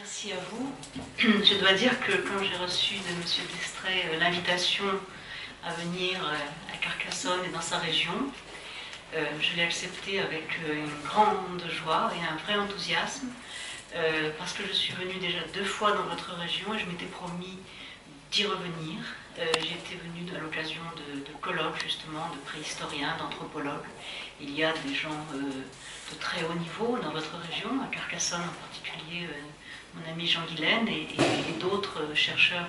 Merci à vous. Je dois dire que quand j'ai reçu de M. Destray l'invitation à venir à Carcassonne et dans sa région, je l'ai accepté avec une grande joie et un vrai enthousiasme, parce que je suis venue déjà 2 fois dans votre région et je m'étais promis d'y revenir. J'étais venue à l'occasion de colloques justement, de préhistoriens, d'anthropologues. Il y a des gens de très haut niveau dans votre région, à Carcassonne en particulier, mon ami Jean Guilaine et d'autres chercheurs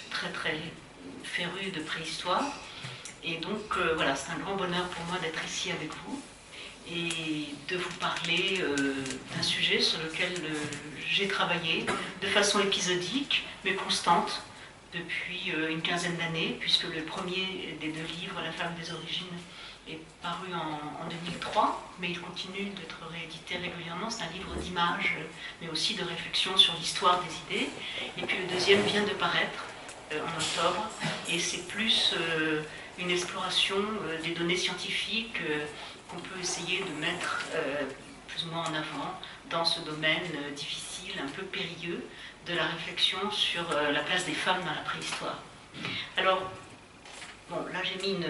très très férus de préhistoire. Et donc voilà, c'est un grand bonheur pour moi d'être ici avec vous et de vous parler d'un sujet sur lequel j'ai travaillé de façon épisodique mais constante depuis une quinzaine d'années, puisque le premier des 2 livres, La femme des origines, est paru en 2003, mais il continue d'être réédité régulièrement. C'est un livre d'images, mais aussi de réflexion sur l'histoire des idées. Et puis le deuxième vient de paraître en octobre, et c'est plus une exploration des données scientifiques qu'on peut essayer de mettre plus ou moins en avant dans ce domaine difficile, un peu périlleux, de la réflexion sur la place des femmes dans la préhistoire. Alors, bon, là j'ai mis une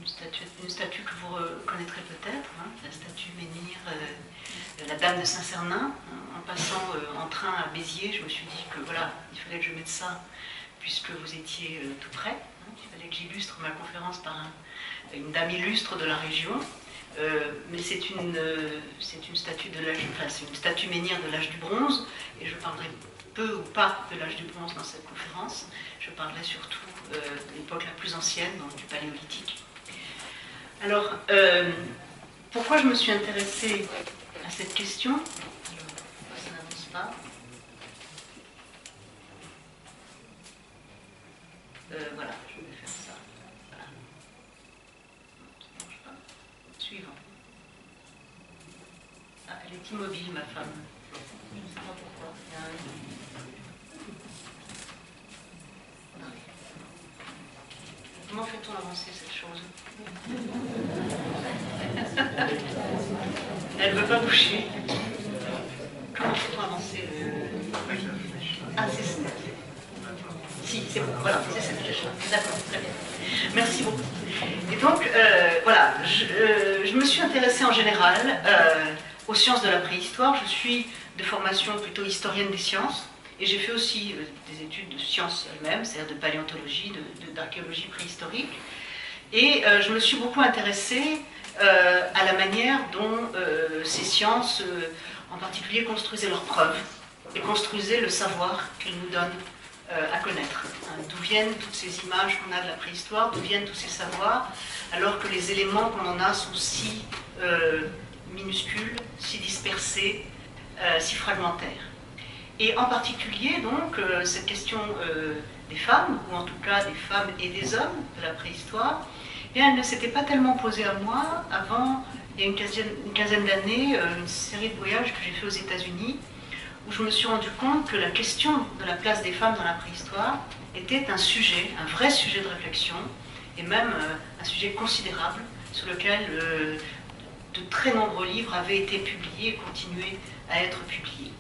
statue que vous reconnaîtrez peut-être, hein, la statue menhir, la Dame de Saint-Cernin. En passant en train à Béziers, je me suis dit que voilà, il fallait que je mette ça, puisque vous étiez tout près. Hein, il fallait que j'illustre ma conférence par une dame illustre de la région. Mais c'est une statue de l'âge, enfin, c'est une statue menhir de l'âge du bronze, et je parlerai peu ou pas de l'âge du bronze dans cette conférence. Je parlerai surtout de l'époque la plus ancienne, donc du paléolithique. Alors, pourquoi je me suis intéressée à cette question? Alors, ça n'avance pas. Voilà, je vais faire ça. Voilà. Ça ne marche pas. Suivant. Ah, elle est immobile, ma femme. Je ne sais pas pourquoi. Comment fait-on avancer cette chose? Elle ne veut pas bouger. Comment fait-on avancer Ah, c'est ça. Si, c'est bon, voilà, c'est cette flèche-là. D'accord, très bien. Merci beaucoup. Et donc, voilà, je me suis intéressée en général aux sciences de la préhistoire. Je suis de formation plutôt historienne des sciences, et j'ai fait aussi des études de sciences elles-mêmes, c'est-à-dire de paléontologie, d'archéologie préhistorique. Et je me suis beaucoup intéressée à la manière dont ces sciences, en particulier, construisaient leurs preuves et construisaient le savoir qu'elles nous donnent à connaître. Hein, d'où viennent toutes ces images qu'on a de la préhistoire, d'où viennent tous ces savoirs, alors que les éléments qu'on en a sont si minuscules, si dispersés, si fragmentaires. Et en particulier, donc, cette question des femmes, ou en tout cas des femmes et des hommes de la préhistoire, eh bien, elle ne s'était pas tellement posée à moi avant, il y a une quinzaine d'années, une série de voyages que j'ai fait aux États-Unis, où je me suis rendu compte que la question de la place des femmes dans la préhistoire était un sujet, un vrai sujet de réflexion, et même un sujet considérable, sur lequel de très nombreux livres avaient été publiés et continuaient à être publiés.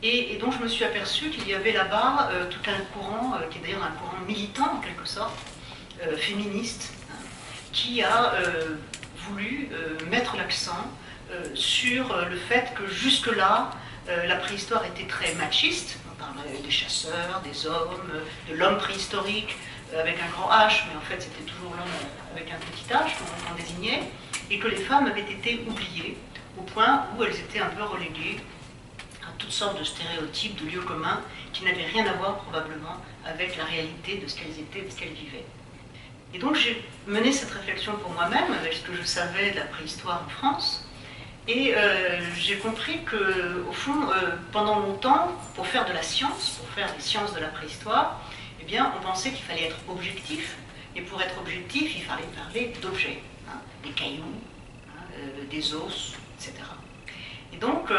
Et donc je me suis aperçue qu'il y avait là-bas tout un courant, qui est d'ailleurs un courant militant en quelque sorte, féministe, hein, qui a voulu mettre l'accent sur le fait que jusque-là, la préhistoire était très machiste. On parlait des chasseurs, des hommes, de l'homme préhistorique avec un grand H, mais en fait c'était toujours l'homme avec un petit H qu'on désignait, et que les femmes avaient été oubliées au point où elles étaient un peu reléguées à toutes sortes de stéréotypes, de lieux communs qui n'avaient rien à voir probablement avec la réalité de ce qu'elles étaient, de ce qu'elles vivaient. Et donc j'ai mené cette réflexion pour moi-même avec ce que je savais de la préhistoire en France. Et j'ai compris que, au fond, pendant longtemps, pour faire de la science, pour faire des sciences de la préhistoire, eh bien, on pensait qu'il fallait être objectif. Et pour être objectif, il fallait parler d'objets, hein, des cailloux, hein, des os, etc. Et donc,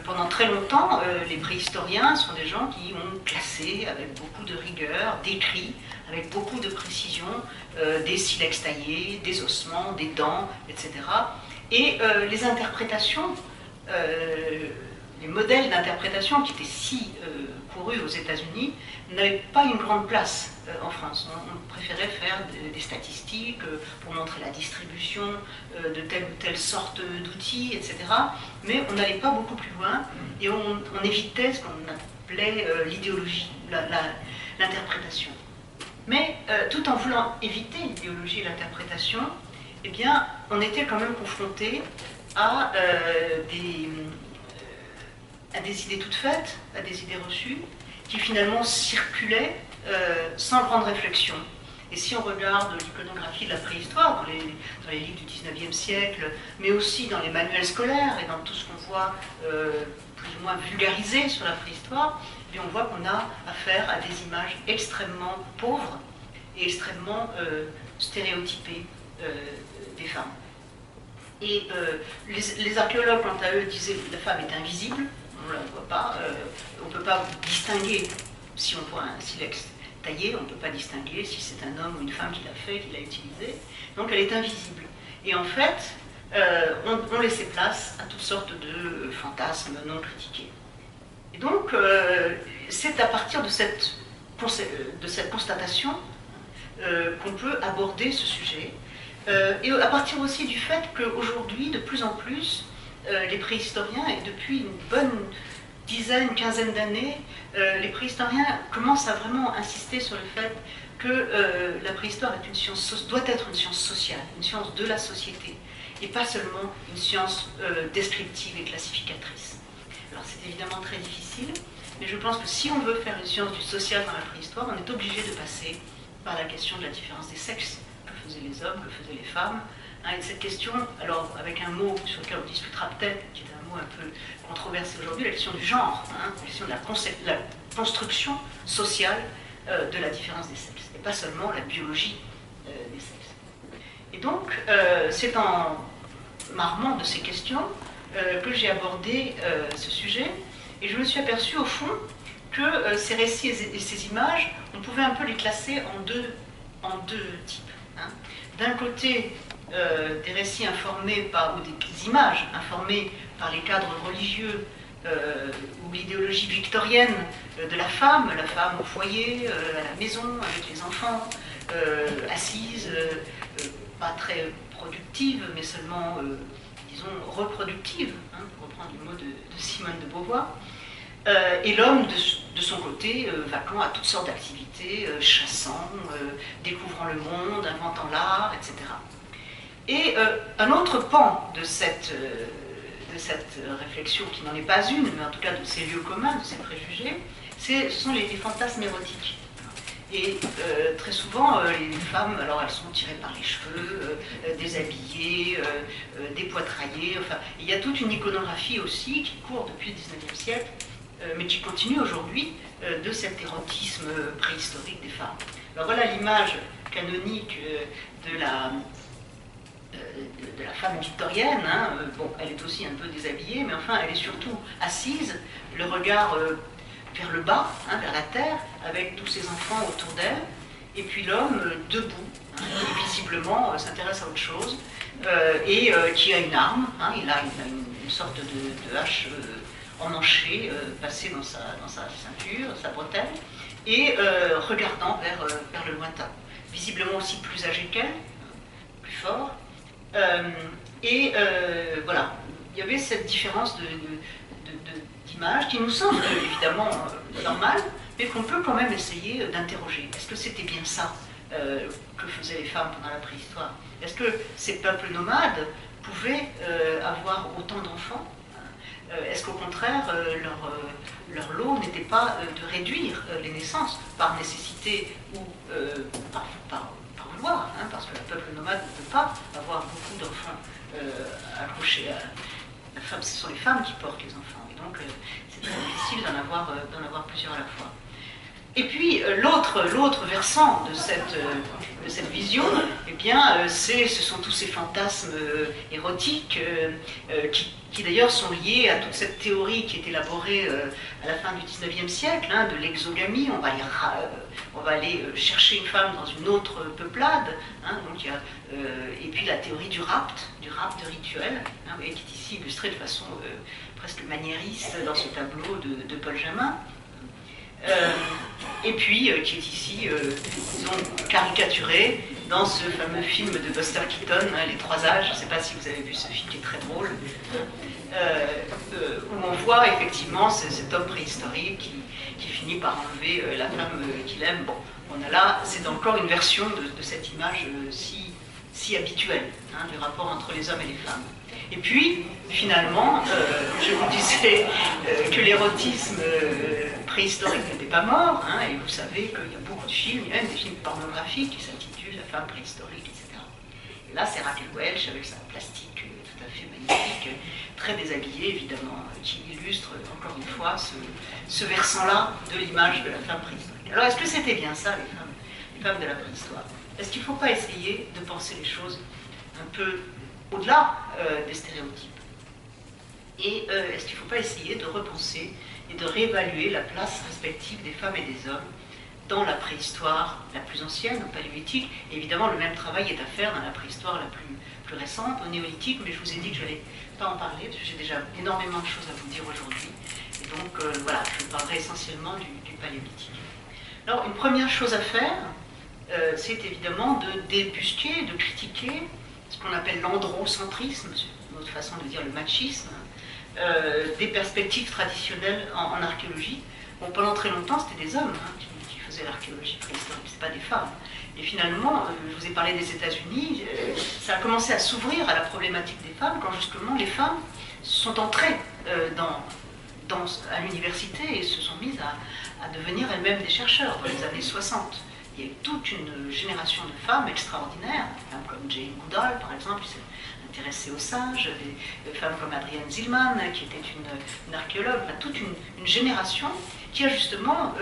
pendant très longtemps, les préhistoriens sont des gens qui ont classé avec beaucoup de rigueur, décrit avec beaucoup de précision des silex taillés, des ossements, des dents, etc. Et les interprétations les modèles d'interprétation qui étaient si courus aux États-Unis n'avaient pas une grande place en France. On préférait faire des statistiques pour montrer la distribution de telle ou telle sorte d'outils, etc. Mais on n'allait pas beaucoup plus loin et on évitait ce qu'on appelait l'idéologie, l'interprétation. Mais tout en voulant éviter l'idéologie et l'interprétation, eh bien, on était quand même confronté à des idées toutes faites, à des idées reçues, qui finalement circulaient sans grande réflexion. Et si on regarde l'iconographie de la préhistoire, dans les livres du XIXe siècle, mais aussi dans les manuels scolaires et dans tout ce qu'on voit plus ou moins vulgarisé sur la préhistoire, eh bien on voit qu'on a affaire à des images extrêmement pauvres et extrêmement stéréotypées des femmes. Et les archéologues, quant à eux, disaient que la femme est invisible, on ne la voit pas, on ne peut pas distinguer, si on voit un silex taillé, on ne peut pas distinguer si c'est un homme ou une femme qui l'a fait, qui l'a utilisé, donc elle est invisible. Et en fait, on laissait place à toutes sortes de fantasmes non critiqués. Et donc, c'est à partir de cette constatation qu'on peut aborder ce sujet, et à partir aussi du fait qu'aujourd'hui, de plus en plus, les préhistoriens, et depuis une bonne dizaine, quinzaine d'années, les préhistoriens commencent à vraiment insister sur le fait que la préhistoire est une science, doit être une science sociale, une science de la société, et pas seulement une science descriptive et classificatrice. Alors c'est évidemment très difficile, mais je pense que si on veut faire une science du social dans la préhistoire, on est obligé de passer par la question de la différence des sexes. Que faisaient les hommes, que faisaient les femmes, hein, et cette question, alors avec un mot sur lequel on discutera peut-être, qui est un mot un peu controversé aujourd'hui, la question du genre, hein, la question de la construction sociale de la différence des sexes, et pas seulement la biologie des sexes. Et donc, c'est en m'armant de ces questions que j'ai abordé ce sujet, et je me suis aperçue au fond que ces récits et ces images, on pouvait un peu les classer en deux types. Hein. D'un côté, des récits informés par, ou des images informées par les cadres religieux ou l'idéologie victorienne de la femme au foyer, à la maison, avec les enfants, assise, pas très productive, mais seulement, disons, reproductive, hein, pour reprendre le mot de Simone de Beauvoir. Et l'homme, de son côté, vaquant à toutes sortes d'activités, chassant, découvrant le monde, inventant l'art, etc. Et un autre pan de cette réflexion, qui n'en est pas une, mais en tout cas de ces lieux communs, de ces préjugés, ce sont les fantasmes érotiques. Et très souvent, les femmes, alors elles sont tirées par les cheveux, déshabillées, dépoitraillées, enfin, il y a toute une iconographie aussi qui court depuis le XIXe siècle, mais qui continue aujourd'hui de cet érotisme préhistorique des femmes. Alors voilà l'image canonique de la femme victorienne, hein. Bon, elle est aussi un peu déshabillée, mais enfin elle est surtout assise, le regard vers le bas, hein, vers la terre, avec tous ses enfants autour d'elle, et puis l'homme debout, hein, qui visiblement s'intéresse à autre chose, et qui a une arme, hein, il a une sorte de hache emmanchée, passée dans sa ceinture, sa bretelle, et regardant vers le lointain, visiblement aussi plus âgé qu'elle, plus fort, et voilà, il y avait cette différence d'image qui nous semble évidemment normale, mais qu'on peut quand même essayer d'interroger. Est-ce que c'était bien ça que faisaient les femmes pendant la préhistoire? Est-ce que ces peuples nomades pouvaient avoir autant d'enfants? Est-ce qu'au contraire, leur lot n'était pas de réduire les naissances par nécessité ou par vouloir, hein, parce que le peuple nomade ne peut pas avoir beaucoup d'enfants accrochés à la femme. Ce sont les femmes qui portent les enfants, et donc c'est très difficile d'en avoir plusieurs à la fois. Et puis l'autre versant de cette vision, eh bien, ce sont tous ces fantasmes érotiques qui d'ailleurs sont liés à toute cette théorie qui est élaborée à la fin du XIXe siècle, hein, de l'exogamie. On va aller chercher une femme dans une autre peuplade, hein, donc et puis la théorie du rapt rituel, hein, qui est ici illustrée de façon presque maniériste dans ce tableau de Paul Jamin. Et puis qui est ici, disons, caricaturé dans ce fameux film de Buster Keaton, hein, Les Trois Âges. Je ne sais pas si vous avez vu ce film qui est très drôle, où on voit effectivement cet homme préhistorique qui finit par enlever la femme qu'il aime. Bon, on a là, c'est encore une version de cette image si habituelle, hein, du rapport entre les hommes et les femmes. Et puis, finalement, je vous disais que l'érotisme préhistorique n'était pas mort, hein, et vous savez qu'il y a beaucoup de films, il y a même des films pornographiques qui s'intitulent La femme préhistorique, etc. Et là, c'est Raquel Welch avec sa plastique tout à fait magnifique, très déshabillée évidemment, qui illustre encore une fois ce versant-là de l'image de la femme préhistorique. Alors, est-ce que c'était bien ça, les femmes de la préhistoire? Est-ce qu'il ne faut pas essayer de penser les choses un peu au-delà des stéréotypes? Et est-ce qu'il ne faut pas essayer de repenser et de réévaluer la place respective des femmes et des hommes dans la préhistoire la plus ancienne, au paléolithique? Et évidemment, le même travail est à faire dans la préhistoire la plus récente, au néolithique, mais je vous ai dit que je n'allais pas en parler, parce que j'ai déjà énormément de choses à vous dire aujourd'hui. Et donc, voilà, je parlerai essentiellement du paléolithique. Alors, une première chose à faire, c'est évidemment de débusquer, de critiquer ce qu'on appelle l'androcentrisme, c'est une autre façon de dire le machisme, des perspectives traditionnelles en archéologie. Bon, pendant très longtemps, c'était des hommes, hein, qui faisaient l'archéologie préhistorique, ce pas des femmes. Et finalement, je vous ai parlé des États-Unis, ça a commencé à s'ouvrir à la problématique des femmes quand justement les femmes sont entrées à l'université et se sont mises à devenir elles-mêmes des chercheurs dans les années 60. Il y a eu toute une génération de femmes extraordinaires, des femmes comme Jane Goodall, par exemple, qui s'est intéressée aux singes, des femmes comme Adrienne Zillman, qui était une archéologue, enfin, toute une génération qui a justement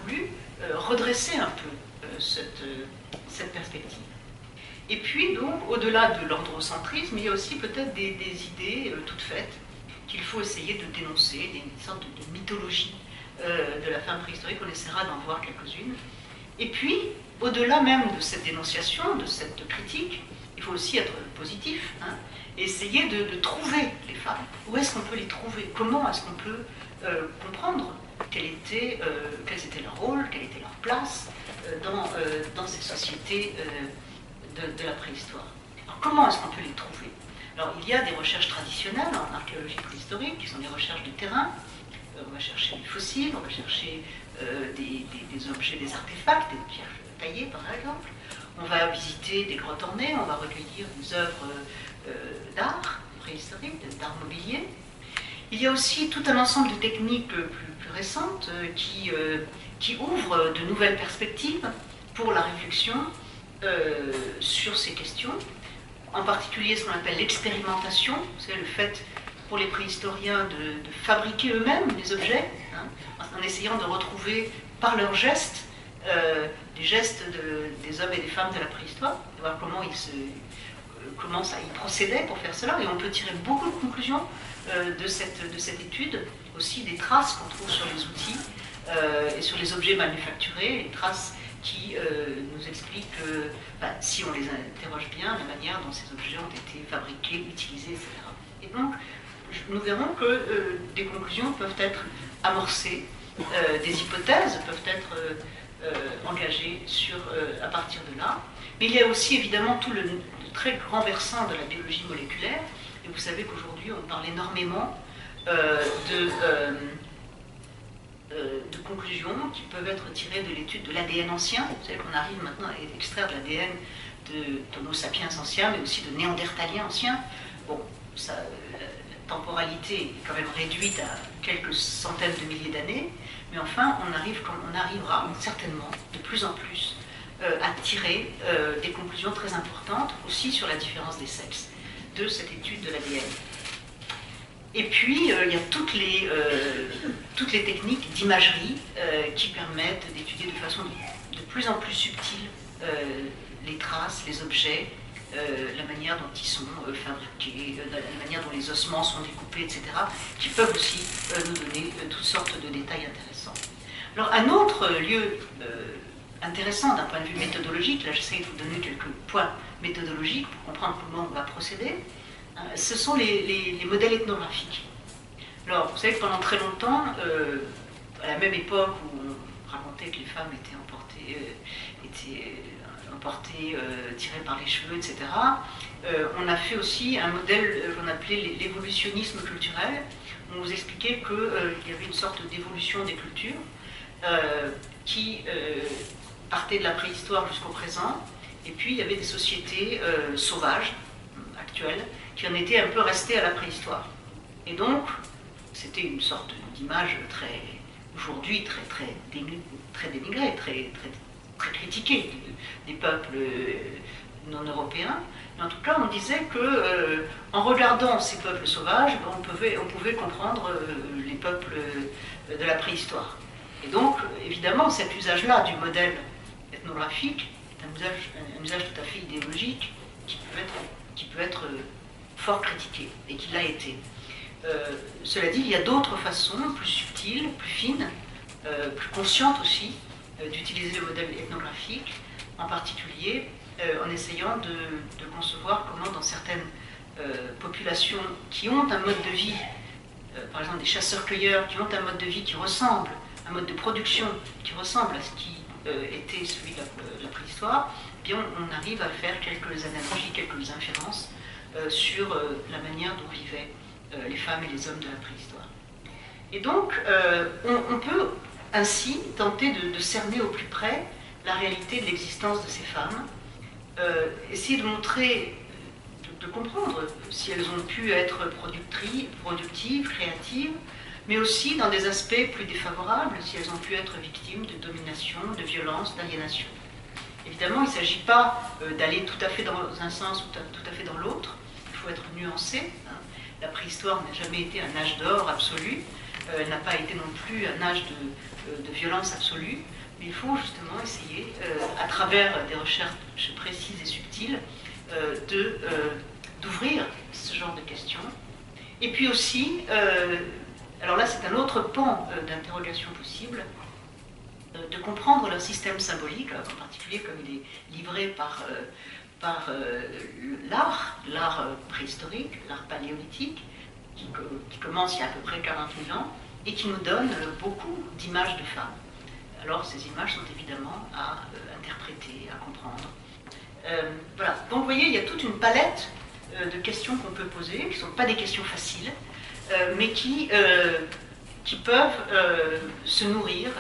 voulu redresser un peu cette perspective. Et puis, donc, au-delà de l'androcentrisme, il y a aussi peut-être des idées toutes faites qu'il faut essayer de dénoncer, des sortes de mythologie de la femme préhistorique. On essaiera d'en voir quelques-unes. Et puis, au-delà même de cette dénonciation, de cette critique, il faut aussi être positif, hein, et essayer de trouver les femmes. Où est-ce qu'on peut les trouver? Comment est-ce qu'on peut comprendre quels étaient leurs rôles, quelle était leur place dans ces sociétés de la préhistoire? Alors, comment est-ce qu'on peut les trouver? Alors, il y a des recherches traditionnelles en archéologie préhistorique, qui sont des recherches de terrain. On va chercher des fossiles, on va chercher des objets, des artefacts, des pierres taillées par exemple. On va visiter des grottes ornées, on va recueillir des œuvres d'art préhistorique, d'art mobilier. Il y a aussi tout un ensemble de techniques plus récentes qui ouvrent de nouvelles perspectives pour la réflexion sur ces questions. En particulier ce qu'on appelle l'expérimentation, c'est le fait pour les préhistoriens de fabriquer eux-mêmes des objets, hein, en essayant de retrouver par leurs gestes les gestes des hommes et des femmes de la préhistoire, de voir comment ils procédaient pour faire cela, et on peut tirer beaucoup de conclusions de cette étude, aussi des traces qu'on trouve sur les outils et sur les objets manufacturés, les traces qui nous expliquent, si on les interroge bien, la manière dont ces objets ont été fabriqués, utilisés, etc. Et donc, nous verrons que des conclusions peuvent être amorcées, des hypothèses peuvent être engagées à partir de là. Mais il y a aussi évidemment tout le très grand versant de la biologie moléculaire. Et vous savez qu'aujourd'hui, on parle énormément de conclusions qui peuvent être tirées de l'étude de l'ADN ancien. Vous savez qu'on arrive maintenant à extraire de l'ADN d'Homo sapiens anciens, mais aussi de Néandertaliens anciens. Bon, ça, la temporalité est quand même réduite à quelques centaines de milliers d'années, mais enfin, on arrivera certainement de plus en plus à tirer des conclusions très importantes aussi sur la différence des sexes de cette étude de l'ADN. Et puis, il y a toutes les techniques d'imagerie qui permettent d'étudier de façon de plus en plus subtile les traces, les objets, la manière dont ils sont fabriqués, la manière dont les ossements sont découpés, etc., qui peuvent aussi nous donner toutes sortes de détails intéressants. Alors, un autre lieu intéressant d'un point de vue méthodologique, là j'essaie de vous donner quelques points méthodologiques pour comprendre comment on va procéder, ce sont les modèles ethnographiques. Alors, vous savez que pendant très longtemps, à la même époque où on racontait que les femmes étaient emportées, tirées par les cheveux, etc., on a fait aussi un modèle qu'on appelait l'évolutionnisme culturel. On vous expliquait qu'il y avait une sorte d'évolution des cultures qui partait de la préhistoire jusqu'au présent, et puis il y avait des sociétés sauvages, actuelles, qui en étaient un peu restées à la préhistoire. Et donc, c'était une sorte d'image aujourd'hui très dénigrée, très critiquée des peuples non européens. Mais en tout cas, on disait que en regardant ces peuples sauvages, on pouvait comprendre les peuples de la préhistoire. Et donc, évidemment, cet usage-là du modèle ethnographique est un usage tout à fait idéologique qui peut être fort critiqué, et qui l'a été. Cela dit, il y a d'autres façons, plus subtiles, plus fines, plus conscientes aussi, d'utiliser le modèle ethnographique, en particulier en essayant de concevoir comment dans certaines populations qui ont un mode de vie, par exemple des chasseurs-cueilleurs, qui ont un mode de vie qui ressemble, un mode de production qui ressemble à ce qui était celui de la préhistoire, eh bien on arrive à faire quelques analogies, quelques inférences sur la manière dont vivaient les femmes et les hommes de la préhistoire. Et donc, on peut ainsi tenter de cerner au plus près la réalité de l'existence de ces femmes, essayer de montrer, de comprendre si elles ont pu être productives, créatives, mais aussi dans des aspects plus défavorables, si elles ont pu être victimes de domination, de violence, d'aliénation. Évidemment, il ne s'agit pas d'aller tout à fait dans un sens ou tout à fait dans l'autre, il faut être nuancé. La préhistoire n'a jamais été un âge d'or absolu, elle n'a pas été non plus un âge de violence absolue, mais il faut justement essayer, à travers des recherches précises et subtiles, d'ouvrir ce genre de questions. Et puis aussi, alors là c'est un autre pan d'interrogation possible, de comprendre leur système symbolique, en particulier comme il est livré par l'art préhistorique, l'art paléolithique, qui commence il y a à peu près 40 000 ans, et qui nous donne beaucoup d'images de femmes. Alors ces images sont évidemment à interpréter, à comprendre. Voilà. Donc vous voyez, il y a toute une palette de questions qu'on peut poser, qui ne sont pas des questions faciles, mais qui peuvent se nourrir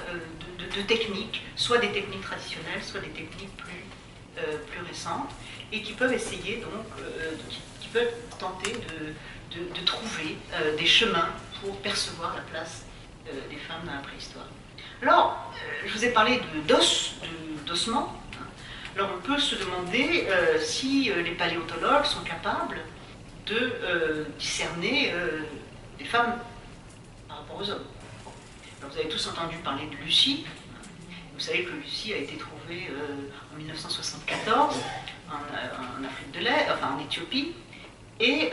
de techniques, soit des techniques traditionnelles, soit des techniques plus récentes, et qui peuvent essayer donc, qui peuvent tenter de trouver des chemins pour percevoir la place des femmes dans la préhistoire. Alors, je vous ai parlé d'ossements. Alors on peut se demander si les paléontologues sont capables de discerner des femmes par rapport aux hommes. Alors, vous avez tous entendu parler de Lucie. Vous savez que Lucie a été trouvée en 1974 en Afrique de l'Est, enfin en Éthiopie, et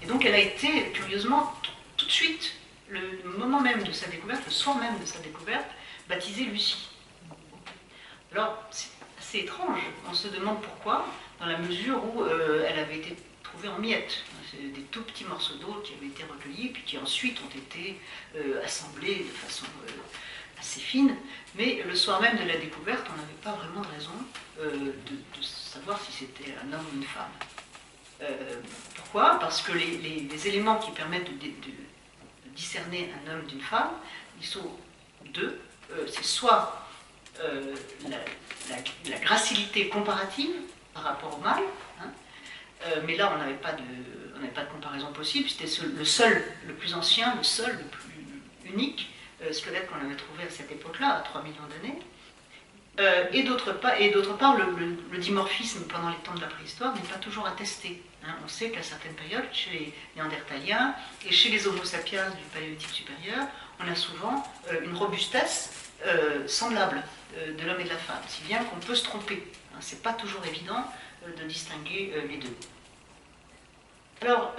donc elle a été curieusement tout de suite, le moment même de sa découverte, le soir même de sa découverte, baptisée Lucie. Alors c'est assez étrange, on se demande pourquoi, dans la mesure où elle avait été trouvée en miettes. C'est des tout petits morceaux d'eau qui avaient été recueillis, puis qui ensuite ont été assemblés de façon assez fine, mais le soir même de la découverte, on n'avait pas vraiment de raison de savoir si c'était un homme ou une femme. Pourquoi? Parce que les éléments qui permettent de discerner un homme d'une femme, ils sont deux. C'est soit la gracilité comparative par rapport au mâle, hein, mais là on n'avait pas de comparaison possible, c'était le plus ancien, le seul, le plus unique squelette qu'on avait trouvé à cette époque-là, à 3 millions d'années. Et d'autre part, le dimorphisme pendant les temps de la préhistoire n'est pas toujours attesté. Hein. On sait qu'à certaines périodes, chez les Néandertaliens et chez les Homo sapiens du Paléolithique supérieur, on a souvent une robustesse semblable de l'homme et de la femme, si bien qu'on peut se tromper. Hein. C'est pas toujours évident de distinguer les deux. Alors,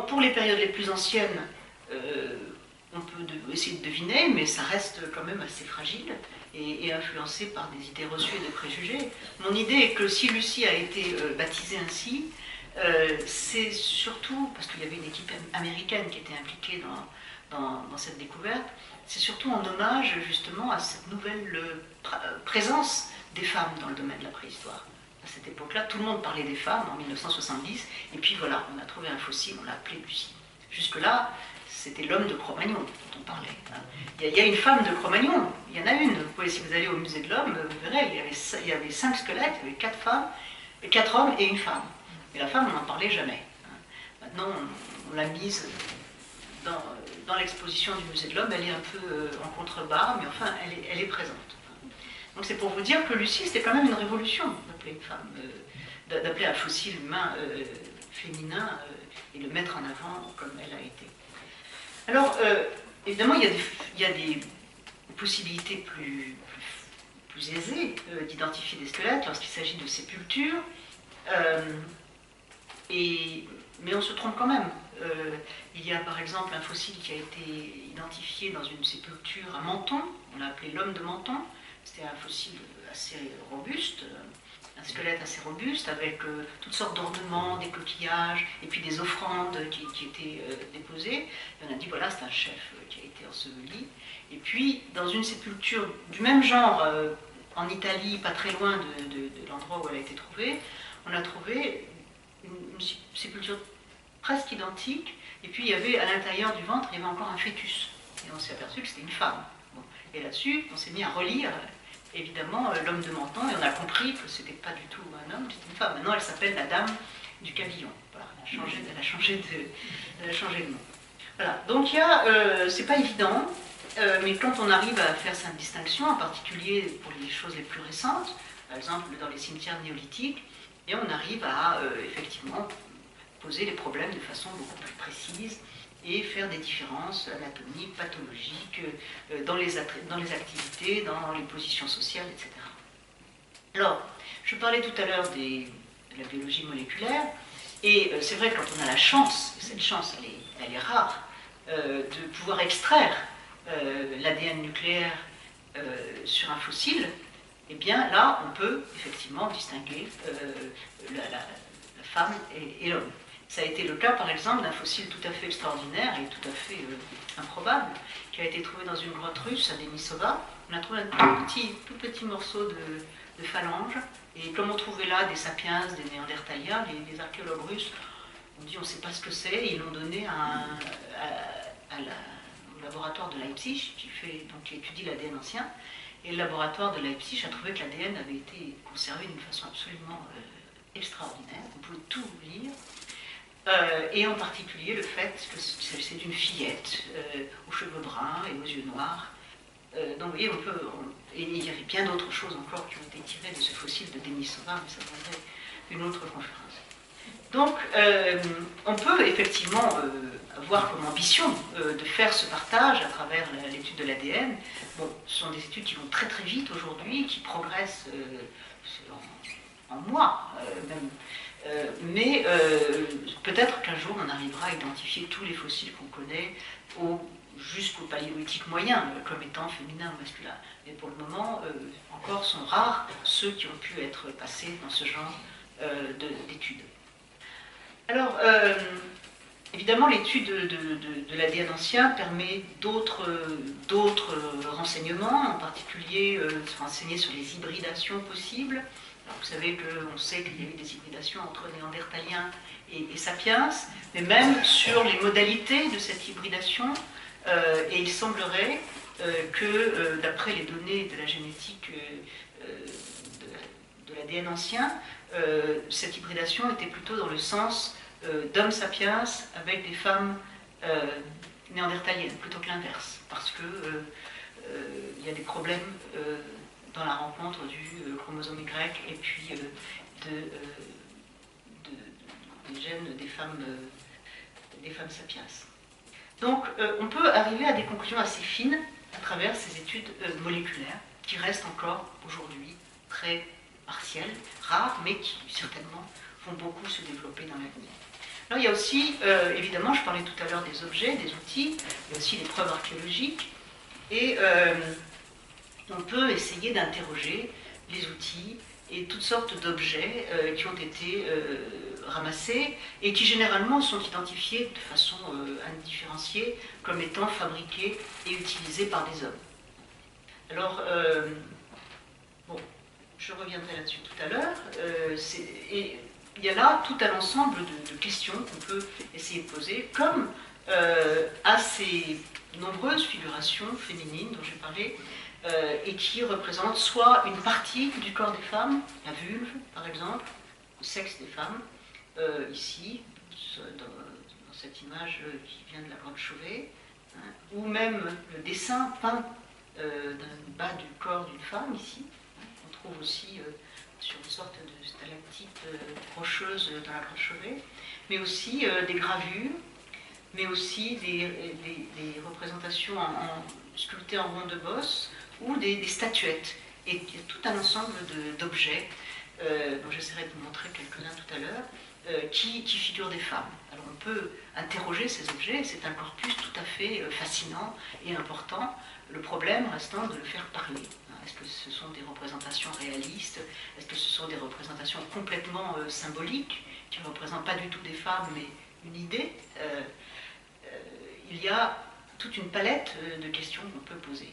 pour les périodes les plus anciennes, on peut essayer de deviner, mais ça reste quand même assez fragile et influencé par des idées reçues et des préjugés. Mon idée est que si Lucie a été baptisée ainsi, c'est surtout, parce qu'il y avait une équipe américaine qui était impliquée dans cette découverte, c'est surtout en hommage justement à cette nouvelle présence des femmes dans le domaine de la préhistoire. À cette époque-là, tout le monde parlait des femmes en 1970, et puis voilà, on a trouvé un fossile, on l'a appelé Lucie. Jusque-là, c'était l'homme de Cro-Magnon dont on parlait. Il y a une femme de Cro-Magnon, il y en a une. Vous pouvez, si vous allez au musée de l'homme, vous verrez, il y avait 5 squelettes, il y avait 4 hommes et une femme. Et la femme, on n'en parlait jamais. Maintenant, on l'a mise dans l'exposition du musée de l'homme, elle est un peu en contrebas, mais enfin, elle est présente. Donc c'est pour vous dire que Lucie, c'était quand même une révolution d'appeler une femme, d'appeler un fossile humain féminin et le mettre en avant comme elle a été. Alors, évidemment, il y a des possibilités plus aisées d'identifier des squelettes lorsqu'il s'agit de sépultures, mais on se trompe quand même. Il y a par exemple un fossile qui a été identifié dans une sépulture à Menton, on l'a appelé l'homme de Menton. C'était un fossile assez robuste, un squelette assez robuste, avec toutes sortes d'ornements, des coquillages, et puis des offrandes qui étaient déposées. Et on a dit, voilà, c'est un chef qui a été enseveli. Et puis, dans une sépulture du même genre, en Italie, pas très loin de l'endroit où elle a été trouvée, on a trouvé une sépulture presque identique, et puis il y avait, à l'intérieur du ventre, il y avait encore un fœtus. Et on s'est aperçu que c'était une femme. Bon. Et là-dessus, on s'est mis à relire évidemment l'homme de Menton, et on a compris que c'était pas du tout un homme, c'était une femme. Maintenant, elle s'appelle la dame du Cavillon. Voilà, elle a changé de nom. Voilà, donc il y a, c'est pas évident, mais quand on arrive à faire cette distinction, en particulier pour les choses les plus récentes, par exemple dans les cimetières néolithiques, et on arrive à effectivement poser les problèmes de façon beaucoup plus précise et faire des différences anatomiques, pathologiques, dans les activités, dans les positions sociales, etc. Alors, je parlais tout à l'heure de la biologie moléculaire, et c'est vrai que quand on a la chance, et cette chance elle est rare, de pouvoir extraire l'ADN nucléaire sur un fossile, eh bien là, on peut effectivement distinguer la femme et l'homme. Ça a été le cas, par exemple, d'un fossile tout à fait extraordinaire et tout à fait improbable, qui a été trouvé dans une grotte russe à Denisova. On a trouvé un tout petit morceau de phalange, et comme on trouvait là des sapiens, des néandertaliens, les archéologues russes ont dit on ne sait pas ce que c'est, et ils l'ont donné au laboratoire de Leipzig, qui étudie l'ADN ancien, et le laboratoire de Leipzig a trouvé que l'ADN avait été conservé d'une façon absolument extraordinaire, on pouvait tout lire. Et en particulier le fait que c'est d'une fillette aux cheveux bruns et aux yeux noirs. Donc vous voyez, et il y avait bien d'autres choses encore qui ont été tirées de ce fossile de Denisova, mais ça demanderait une autre conférence. Donc on peut effectivement avoir comme ambition de faire ce partage à travers l'étude de l'ADN. Bon, ce sont des études qui vont très très vite aujourd'hui, qui progressent en mois même. Mais peut-être qu'un jour on arrivera à identifier tous les fossiles qu'on connaît jusqu'au paléolithique moyen comme étant féminin ou masculin. Mais pour le moment, encore sont rares ceux qui ont pu être passés dans ce genre d'études. Alors, évidemment, l'étude de l'ADN ancien permet d'autres renseignements, en particulier se renseigner sur les hybridations possibles. Alors, vous savez qu'on sait qu'il y a eu des hybridations entre néandertaliens et sapiens, mais même sur les modalités de cette hybridation, et il semblerait que, d'après les données de la génétique de l'ADN ancien, cette hybridation était plutôt dans le sens d'hommes sapiens avec des femmes néandertaliennes, plutôt que l'inverse, parce que il y a des problèmes dans la rencontre du chromosome Y et puis des gènes des femmes sapiens. Donc on peut arriver à des conclusions assez fines à travers ces études moléculaires qui restent encore aujourd'hui très partielles, rares, mais qui certainement vont beaucoup se développer dans l'avenir. Alors il y a aussi, évidemment, je parlais tout à l'heure des objets, des outils, il y a aussi les preuves archéologiques, et on peut essayer d'interroger les outils et toutes sortes d'objets qui ont été ramassés et qui généralement sont identifiés de façon indifférenciée comme étant fabriqués et utilisés par des hommes. Alors, bon, je reviendrai là-dessus tout à l'heure. Et il y a là tout un ensemble de questions qu'on peut essayer de poser, comme à ces nombreuses figurations féminines dont j'ai parlé, et qui représentent soit une partie du corps des femmes, la vulve par exemple, le sexe des femmes, ici, dans cette image qui vient de la grotte Chauvet, hein, ou même le dessin peint d'un bas du corps d'une femme, ici. On trouve aussi sur une sorte de stalactite rocheuse dans la grotte Chauvet, mais aussi des gravures, mais aussi des représentations sculptées en ronde de bosse, ou des statuettes. Et il y a tout un ensemble d'objets, dont j'essaierai de vous montrer quelques-uns tout à l'heure, qui figurent des femmes. Alors on peut interroger ces objets, c'est un corpus tout à fait fascinant et important, le problème restant de le faire parler. Est-ce que ce sont des représentations réalistes? Est-ce que ce sont des représentations complètement symboliques, qui ne représentent pas du tout des femmes, mais une idée? Il y a toute une palette de questions qu'on peut poser.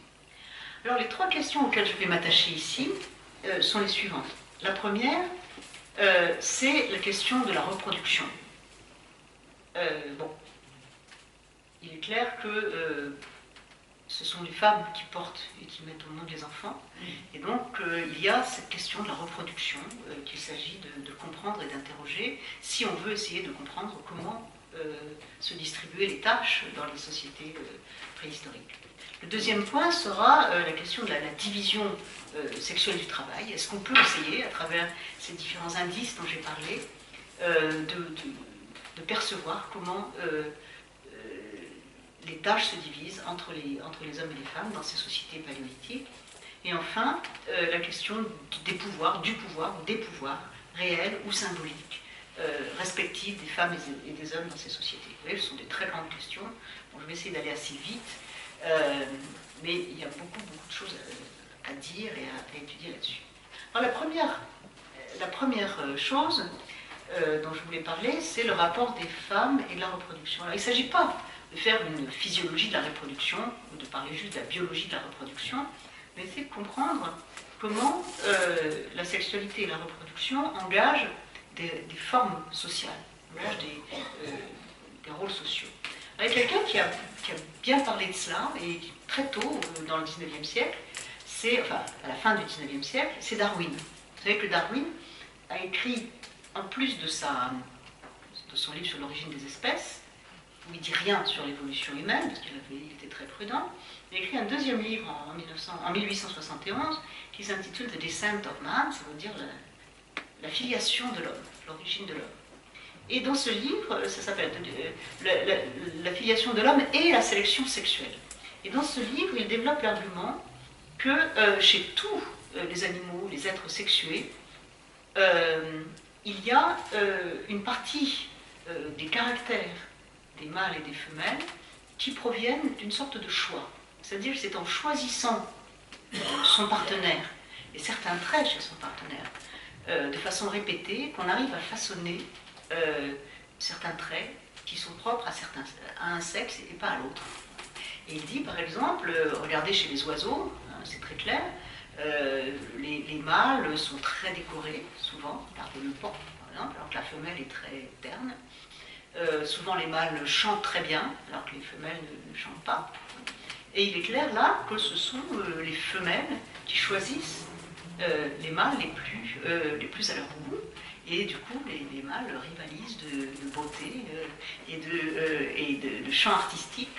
Alors les trois questions auxquelles je vais m'attacher ici sont les suivantes. La première, c'est la question de la reproduction. Bon, il est clair que ce sont les femmes qui portent et qui mettent au monde les enfants, et donc il y a cette question de la reproduction qu'il s'agit de comprendre et d'interroger si on veut essayer de comprendre comment se distribuer les tâches dans les sociétés préhistoriques. Le deuxième point sera la question de la division sexuelle du travail. Est-ce qu'on peut essayer, à travers ces différents indices dont j'ai parlé, de percevoir comment les tâches se divisent entre les hommes et les femmes dans ces sociétés paléolithiques? Et enfin, la question des pouvoirs, du pouvoir ou des pouvoirs réels ou symboliques, respectifs des femmes et des hommes dans ces sociétés. Vous voyez, ce sont des très grandes questions. Bon, je vais essayer d'aller assez vite. Mais il y a beaucoup de choses à dire et à étudier là-dessus. Alors la première chose dont je voulais parler, c'est le rapport des femmes et de la reproduction. Alors il ne s'agit pas de faire une physiologie de la reproduction, ou de parler juste de la biologie de la reproduction, mais c'est de comprendre comment la sexualité et la reproduction engagent des formes sociales, engagent des rôles sociaux. Il y a quelqu'un qui a bien parlé de cela, et très tôt, dans le 19e siècle, enfin, à la fin du 19e siècle, c'est Darwin. Vous savez que Darwin a écrit, en plus de son livre sur l'origine des espèces, où il ne dit rien sur l'évolution humaine, parce qu'il était très prudent, il a écrit un deuxième livre en 1871, qui s'intitule The Descent of Man, ça veut dire la filiation de l'homme, l'origine de l'homme. Et dans ce livre, ça s'appelle la filiation de l'homme et la sélection sexuelle. Et dans ce livre, il développe l'argument que chez tous les animaux, les êtres sexués, il y a une partie des caractères des mâles et des femelles qui proviennent d'une sorte de choix. C'est-à-dire que c'est en choisissant son partenaire et certains traits chez son partenaire de façon répétée qu'on arrive à façonner certains traits qui sont propres à un sexe et pas à l'autre. Et il dit par exemple, regardez chez les oiseaux, hein, c'est très clair, les mâles sont très décorés, souvent, regardez le paon par exemple, alors que la femelle est très terne. Souvent les mâles chantent très bien, alors que les femelles ne chantent pas. Et il est clair là que ce sont les femelles qui choisissent les mâles les plus à leur goût. Et du coup, les mâles rivalisent de beauté et de champ artistique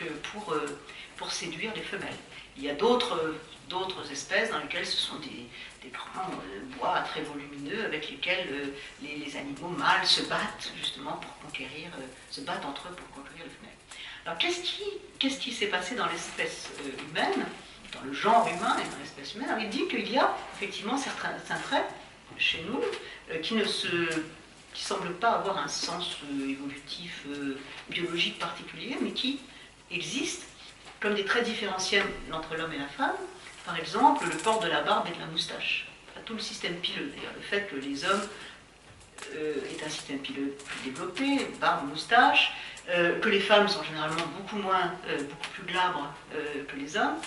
pour séduire les femelles. Il y a d'autres espèces dans lesquelles ce sont des grands bois très volumineux avec lesquels les animaux mâles se battent justement pour conquérir, se battent entre eux pour conquérir les femelles. Alors qu'est-ce qui s'est passé dans l'espèce humaine, dans le genre humain et dans l'espèce humaine? Alors, il dit qu'il y a effectivement certains traits chez nous qui ne semblent pas avoir un sens évolutif, biologique particulier, mais qui existent comme des traits différentiels entre l'homme et la femme. Par exemple, le port de la barbe et de la moustache. Enfin, tout le système pileux, d'ailleurs, le fait que les hommes aient un système pileux plus développé, barbe, moustache, que les femmes sont généralement beaucoup plus glabres que les hommes.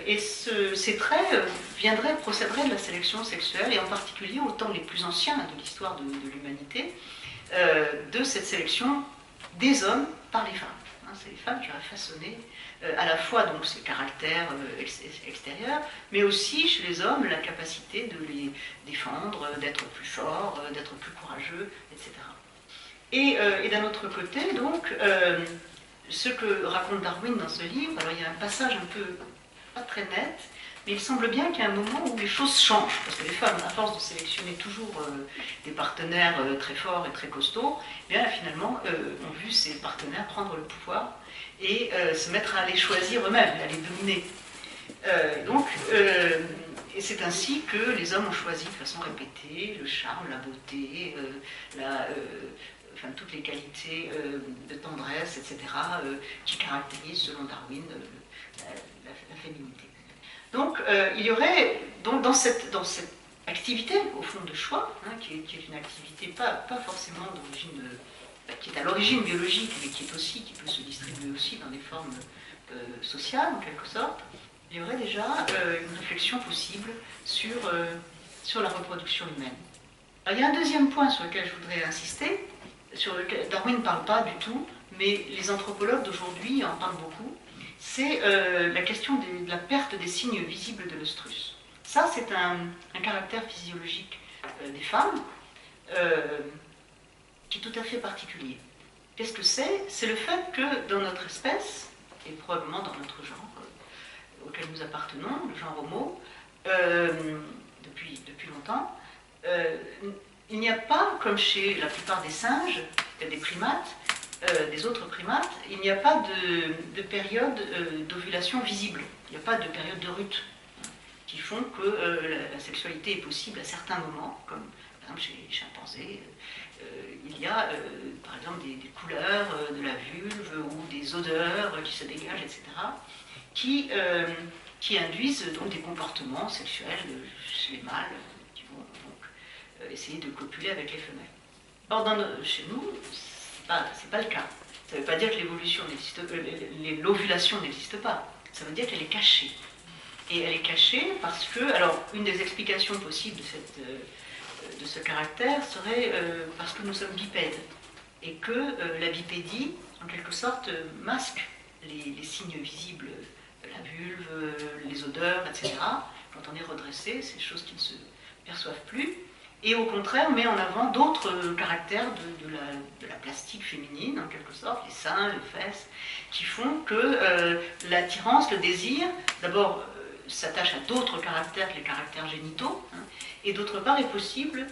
Et ces traits procéderaient de la sélection sexuelle, et en particulier au temps les plus anciens de l'histoire de l'humanité, de cette sélection des hommes par les femmes. C'est les femmes qui auraient façonné à la fois donc, ces caractères extérieurs, mais aussi chez les hommes la capacité de les défendre, d'être plus forts, d'être plus courageux, etc. Et d'un autre côté, donc, ce que raconte Darwin dans ce livre, alors il y a un passage un peu pas très net, mais il semble bien qu'il y a un moment où les choses changent, parce que les femmes, à force de sélectionner toujours des partenaires très forts et très costauds, eh bien, finalement, ont vu ces partenaires prendre le pouvoir et se mettre à les choisir eux-mêmes, à les dominer. Et c'est ainsi que les hommes ont choisi de façon répétée le charme, la beauté, enfin, toutes les qualités de tendresse, etc., qui caractérisent, selon Darwin, la féminité. Donc, il y aurait, donc, dans cette activité, au fond, de choix, hein, qui est une activité pas forcément d'origine, qui est à l'origine biologique, mais qui peut se distribuer aussi dans des formes sociales, en quelque sorte, il y aurait déjà une réflexion possible sur la reproduction humaine. Alors, il y a un deuxième point sur lequel je voudrais insister, sur lequel Darwin ne parle pas du tout, mais les anthropologues d'aujourd'hui en parlent beaucoup, c'est la question de la perte des signes visibles de l'œstrus. Ça, c'est un caractère physiologique des femmes qui est tout à fait particulier. Qu'est-ce que c'est? C'est le fait que dans notre espèce, et probablement dans notre genre auquel nous appartenons, le genre Homo, depuis longtemps, il n'y a pas, comme chez la plupart des singes, des primates, des autres primates, il n'y a pas de période d'ovulation visible. Il n'y a pas de période de rut qui font que la sexualité est possible à certains moments, comme par exemple chez les chimpanzés. Il y a par exemple des couleurs de la vulve ou des odeurs qui se dégagent, etc., qui induisent donc des comportements sexuels chez les mâles qui vont donc essayer de copuler avec les femelles. Or, chez nous, c'est pas le cas. Ça ne veut pas dire que l'ovulation n'existe pas. Ça veut dire qu'elle est cachée. Et elle est cachée parce que, alors, une des explications possibles de ce caractère serait parce que nous sommes bipèdes et que la bipédie, en quelque sorte, masque les signes visibles de la vulve, les odeurs, etc. Quand on est redressé, c'est des choses qui ne se perçoivent plus. Et au contraire, met en avant d'autres caractères de la plastique féminine, en quelque sorte, les seins, les fesses, qui font que l'attirance, le désir, d'abord s'attache à d'autres caractères que les caractères génitaux, hein, et d'autre part est possible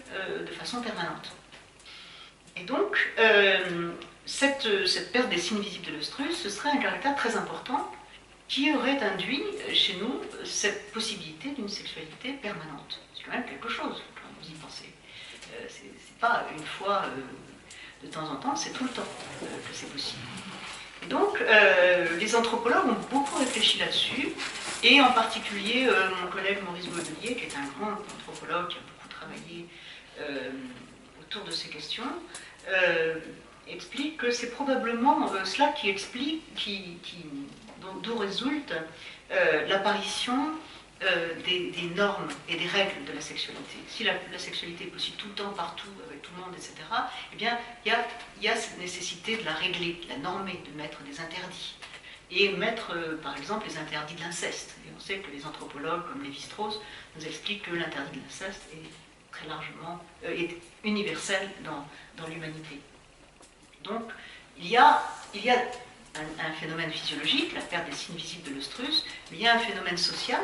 de façon permanente. Et donc, cette perte des signes visibles de l'œstrus, ce serait un caractère très important qui aurait induit chez nous cette possibilité d'une sexualité permanente. C'est quand même quelque chose. Vous y pensez. C'est pas une fois de temps en temps, c'est tout le temps que c'est possible. Et donc, les anthropologues ont beaucoup réfléchi là-dessus, et en particulier mon collègue Maurice Godelier, qui est un grand anthropologue qui a beaucoup travaillé autour de ces questions, explique que c'est probablement cela qui explique, d'où résulte l'apparition des normes et des règles de la sexualité. Si la sexualité est possible tout le temps, partout, avec tout le monde, etc., eh bien, il y a cette nécessité de la régler, de la normer, de mettre des interdits. Et mettre, par exemple, les interdits de l'inceste. Et on sait que les anthropologues, comme Lévi-Strauss, nous expliquent que l'interdit de l'inceste est très largement, est universel dans l'humanité. Donc, il y a un phénomène physiologique, la perte des signes visibles de l'œstrus, mais il y a un phénomène social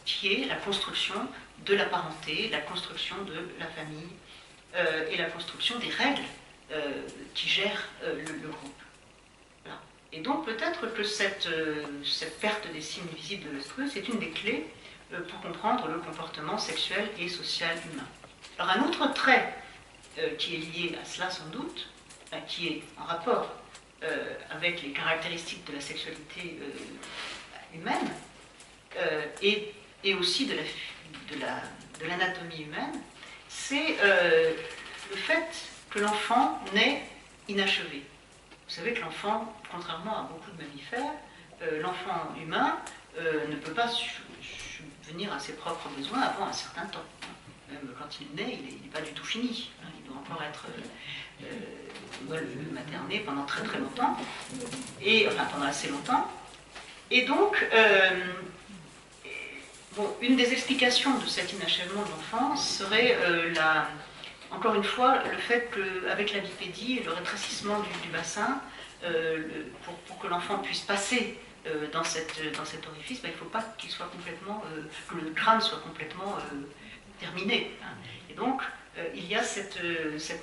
qui est la construction de la parenté, la construction de la famille et la construction des règles qui gèrent le groupe. Voilà. Et donc peut-être que cette perte des signes visibles de l'œstrus est une des clés pour comprendre le comportement sexuel et social humain. Alors un autre trait qui est lié à cela sans doute, qui est en rapport avec les caractéristiques de la sexualité humaine et aussi de l'anatomie humaine, c'est le fait que l'enfant naît inachevé. Vous savez que l'enfant, contrairement à beaucoup de mammifères, l'enfant humain ne peut pas subvenir à ses propres besoins avant un certain temps. Même quand il naît, il n'est pas du tout fini. Il doit encore être materné pendant très très longtemps, enfin pendant assez longtemps. Et donc, une des explications de cet inachèvement de l'enfance serait encore une fois le fait qu'avec la bipédie et le rétrécissement du bassin, pour que l'enfant puisse passer dans cet orifice, il ne faut pas qu'il soit complètement, que le crâne soit complètement terminé. Et donc, il y a cette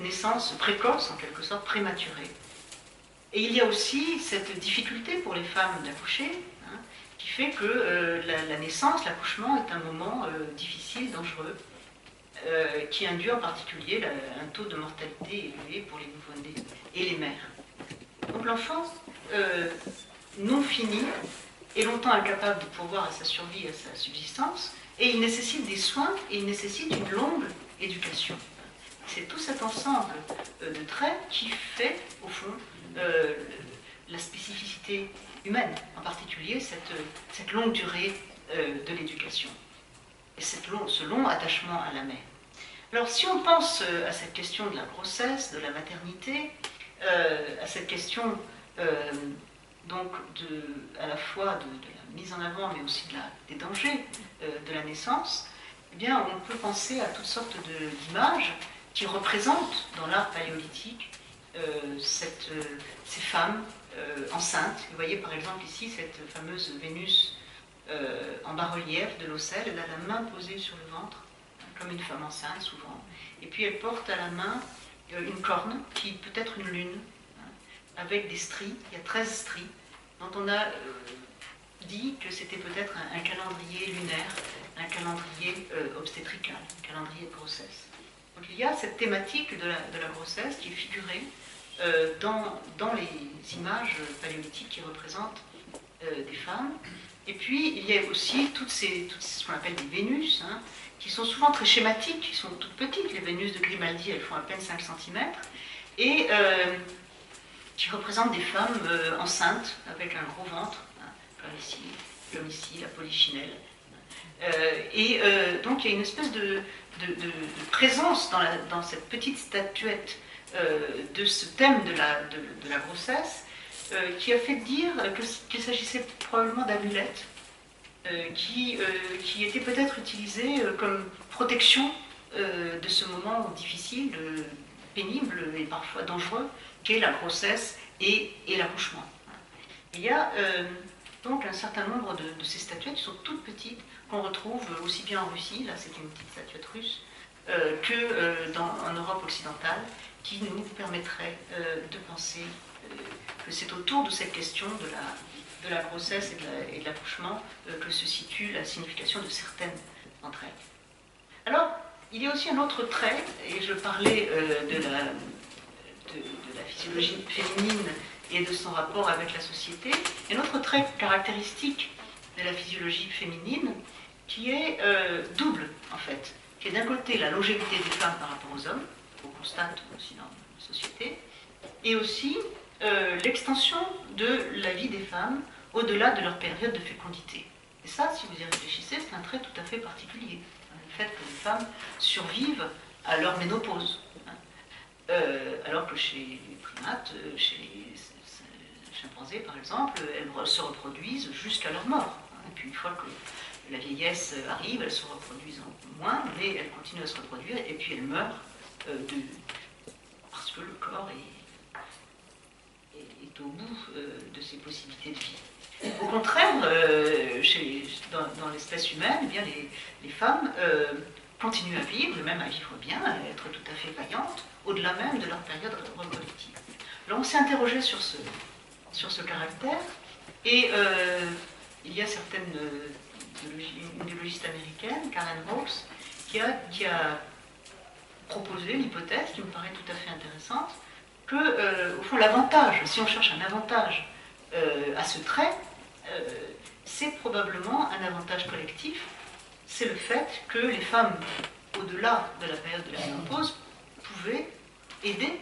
naissance précoce, en quelque sorte prématurée. Et il y a aussi cette difficulté pour les femmes d'accoucher, qui fait que la naissance, l'accouchement est un moment difficile, dangereux, qui induit en particulier un taux de mortalité élevé pour les nouveau-nés et les mères. Donc l'enfant non fini est longtemps incapable de pourvoir à sa survie et à sa subsistance, et il nécessite des soins et il nécessite une longue éducation. C'est tout cet ensemble de traits qui fait, au fond, la spécificité humaine, en particulier cette longue durée de l'éducation, et ce long attachement à la mère. Alors si on pense à cette question de la grossesse, de la maternité, à cette question donc à la fois de la mise en avant, mais aussi des dangers de la naissance, eh bien, on peut penser à toutes sortes d'images qui représentent dans l'art paléolithique ces femmes enceintes. Vous voyez par exemple ici cette fameuse Vénus en bas-relief de l'Ocel. Elle a la main posée sur le ventre, comme une femme enceinte souvent. Et puis elle porte à la main une corne qui peut être une lune, avec des stries. Il y a 13 stries, dont on a dit que c'était peut-être un calendrier lunaire, un calendrier obstétrical, un calendrier de grossesse. Donc il y a cette thématique de la grossesse qui est figurée dans les images paléolithiques qui représentent des femmes. Et puis il y a aussi toutes ce qu'on appelle des Vénus, qui sont souvent très schématiques, qui sont toutes petites. Les Vénus de Grimaldi, elles font à peine 5 cm, et qui représentent des femmes enceintes avec un gros ventre, comme ici, la polychinelle. Donc il y a une espèce de présence dans cette petite statuette de ce thème de la grossesse qui a fait dire qu'il s'agissait probablement d'amulettes qui étaient peut-être utilisées comme protection de ce moment difficile, pénible et parfois dangereux qu'est la grossesse et l'accouchement. Il y a donc un certain nombre de ces statuettes qui sont toutes petites, qu'on retrouve aussi bien en Russie, là c'est une petite statuette russe, en Europe occidentale, qui nous permettrait de penser que c'est autour de cette question de la grossesse et de l'accouchement que se situe la signification de certaines d'entre elles. Alors, il y a aussi un autre trait, et je parlais de la physiologie féminine et de son rapport avec la société, et un autre trait caractéristique de la physiologie féminine qui est double, en fait, qui est d'un côté la longévité des femmes par rapport aux hommes, qu'on constate aussi dans la société, et aussi l'extension de la vie des femmes au-delà de leur période de fécondité. Et ça, si vous y réfléchissez, c'est un trait tout à fait particulier, le fait que les femmes survivent à leur ménopause, alors que chez les primates, chez les chimpanzés par exemple, elles se reproduisent jusqu'à leur mort. Et puis une fois que la vieillesse arrive, elles se reproduisent moins, mais elles continuent à se reproduire, et puis elles meurent parce que le corps est au bout de ses possibilités de vie. Au contraire, dans l'espèce humaine, eh bien, les femmes continuent à vivre, même à vivre bien, à être tout à fait vaillantes, au-delà même de leur période reproductive. Alors on s'est interrogé sur ce caractère, et il y a une biologiste américaine, Karen Hawkes, qui a proposé l'hypothèse, qui me paraît tout à fait intéressante, que, au fond, l'avantage, si on cherche un avantage à ce trait, c'est probablement un avantage collectif. C'est le fait que les femmes, au-delà de la période de la ménopause, pouvaient aider